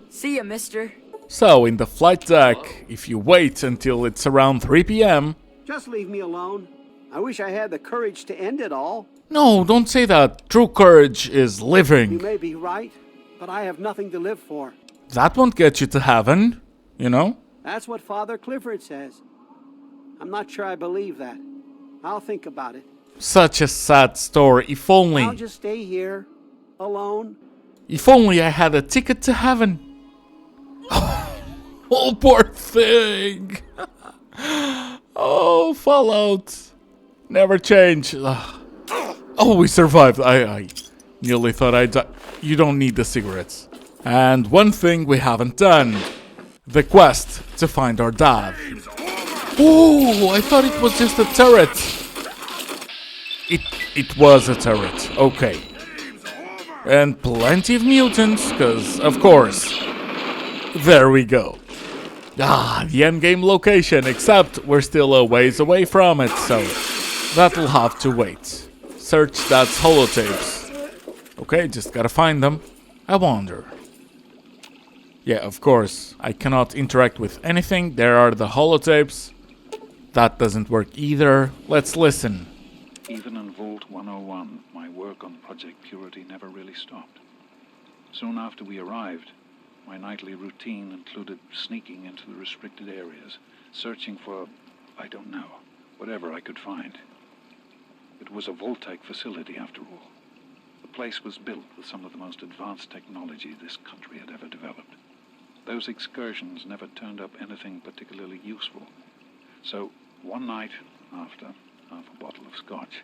See ya, mister. So, in the flight deck, if you wait until it's around 3 p.m. Just leave me alone. I wish I had the courage to end it all. No, don't say that. True courage is living. You may be right, but I have nothing to live for. That won't get you to heaven, you know? That's what Father Clifford says. I'm not sure I believe that. I'll think about it. Such a sad story. If only. I'll just stay here, alone. If only I had a ticket to heaven. Oh, poor thing. Oh, Fallout. Never change. Oh, we survived. I nearly thought I'd die. You don't need the cigarettes. And one thing we haven't done. The quest to find our dad. Oh, I thought it was just a turret. It was a turret. Okay. And plenty of mutants, because, of course. There we go. Ah, the endgame location, except we're still a ways away from it, so that'll have to wait. Search that's holotapes. Okay, just gotta find them. I wonder. Yeah, of course, I cannot interact with anything. There are the holotapes. That doesn't work either. Let's listen. Even in Vault 101, my work on Project Purity never really stopped. Soon after we arrived, my nightly routine included sneaking into the restricted areas, searching for, I don't know, whatever I could find. It was a Vault-Tec facility, after all. The place was built with some of the most advanced technology this country had ever developed. Those excursions never turned up anything particularly useful. So, one night, after half a bottle of scotch,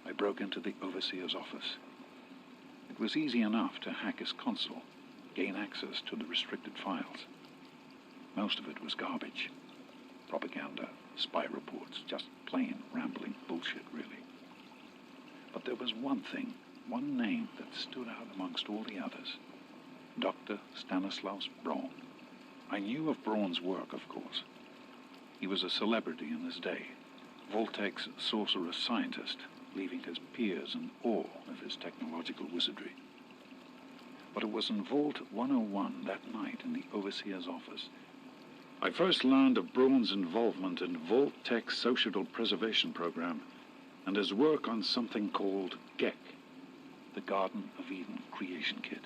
I broke into the overseer's office. It was easy enough to hack his console, gain access to the restricted files. Most of it was garbage. Propaganda, spy reports, just plain rambling bullshit, really. But there was one thing, one name that stood out amongst all the others. Dr. Stanislaus Braun. I knew of Braun's work, of course. He was a celebrity in his day, Vault-Tec's sorcerer scientist, leaving his peers in awe of his technological wizardry. But it was in Vault 101 that night in the overseer's office I first learned of Braun's involvement in Vault-Tec's social preservation program and his work on something called GEC, the Garden of Eden Creation Kit.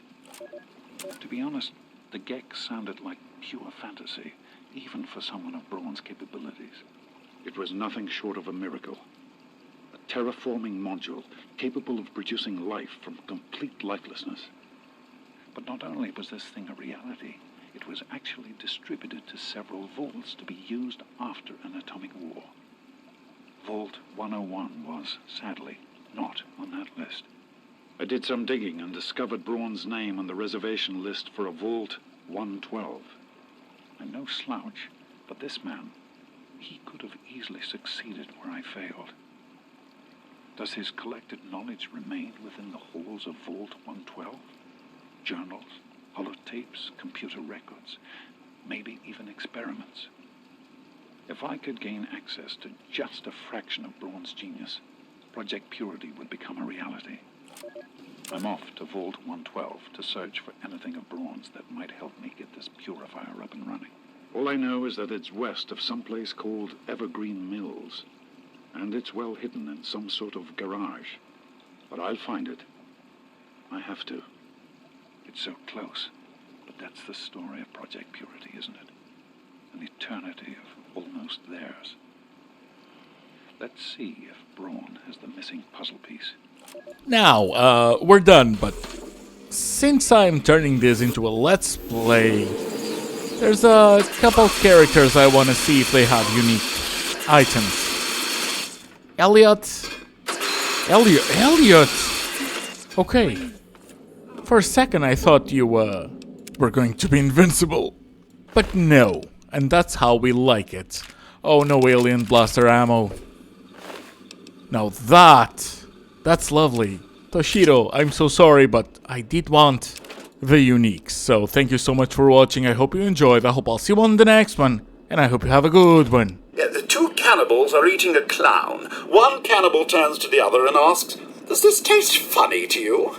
To be honest, the GEC sounded like pure fantasy, even for someone of Braun's capabilities. It was nothing short of a miracle. A terraforming module capable of producing life from complete lifelessness. But not only was this thing a reality, it was actually distributed to several vaults to be used after an atomic war. Vault 101 was, sadly, not on that list. I did some digging and discovered Braun's name on the reservation list for a Vault 112. I'm no slouch, but this man, he could have easily succeeded where I failed. Does his collected knowledge remain within the halls of Vault 112? Journals, holotapes, computer records, maybe even experiments. If I could gain access to just a fraction of Braun's genius, Project Purity would become a reality. I'm off to Vault 112 to search for anything of Braun's that might help me get this purifier up and running. All I know is that it's west of some place called Evergreen Mills, and it's well hidden in some sort of garage. But I'll find it. I have to. It's so close, but that's the story of Project Purity, isn't it? An eternity of almost theirs. Let's see if Braun has the missing puzzle piece. Now, we're done, but since I'm turning this into a Let's Play, there's a couple characters I want to see if they have unique items. Elliot. Okay. For a second I thought you were going to be invincible. But no. And that's how we like it. Oh no, alien blaster ammo. Now that's lovely. Toshido, I'm so sorry, but I did want the uniques. So thank you so much for watching. I hope you enjoyed. I hope I'll see you on the next one. And I hope you have a good one. Yeah, the two cannibals are eating a clown. One cannibal turns to the other and asks, "Does this taste funny to you?"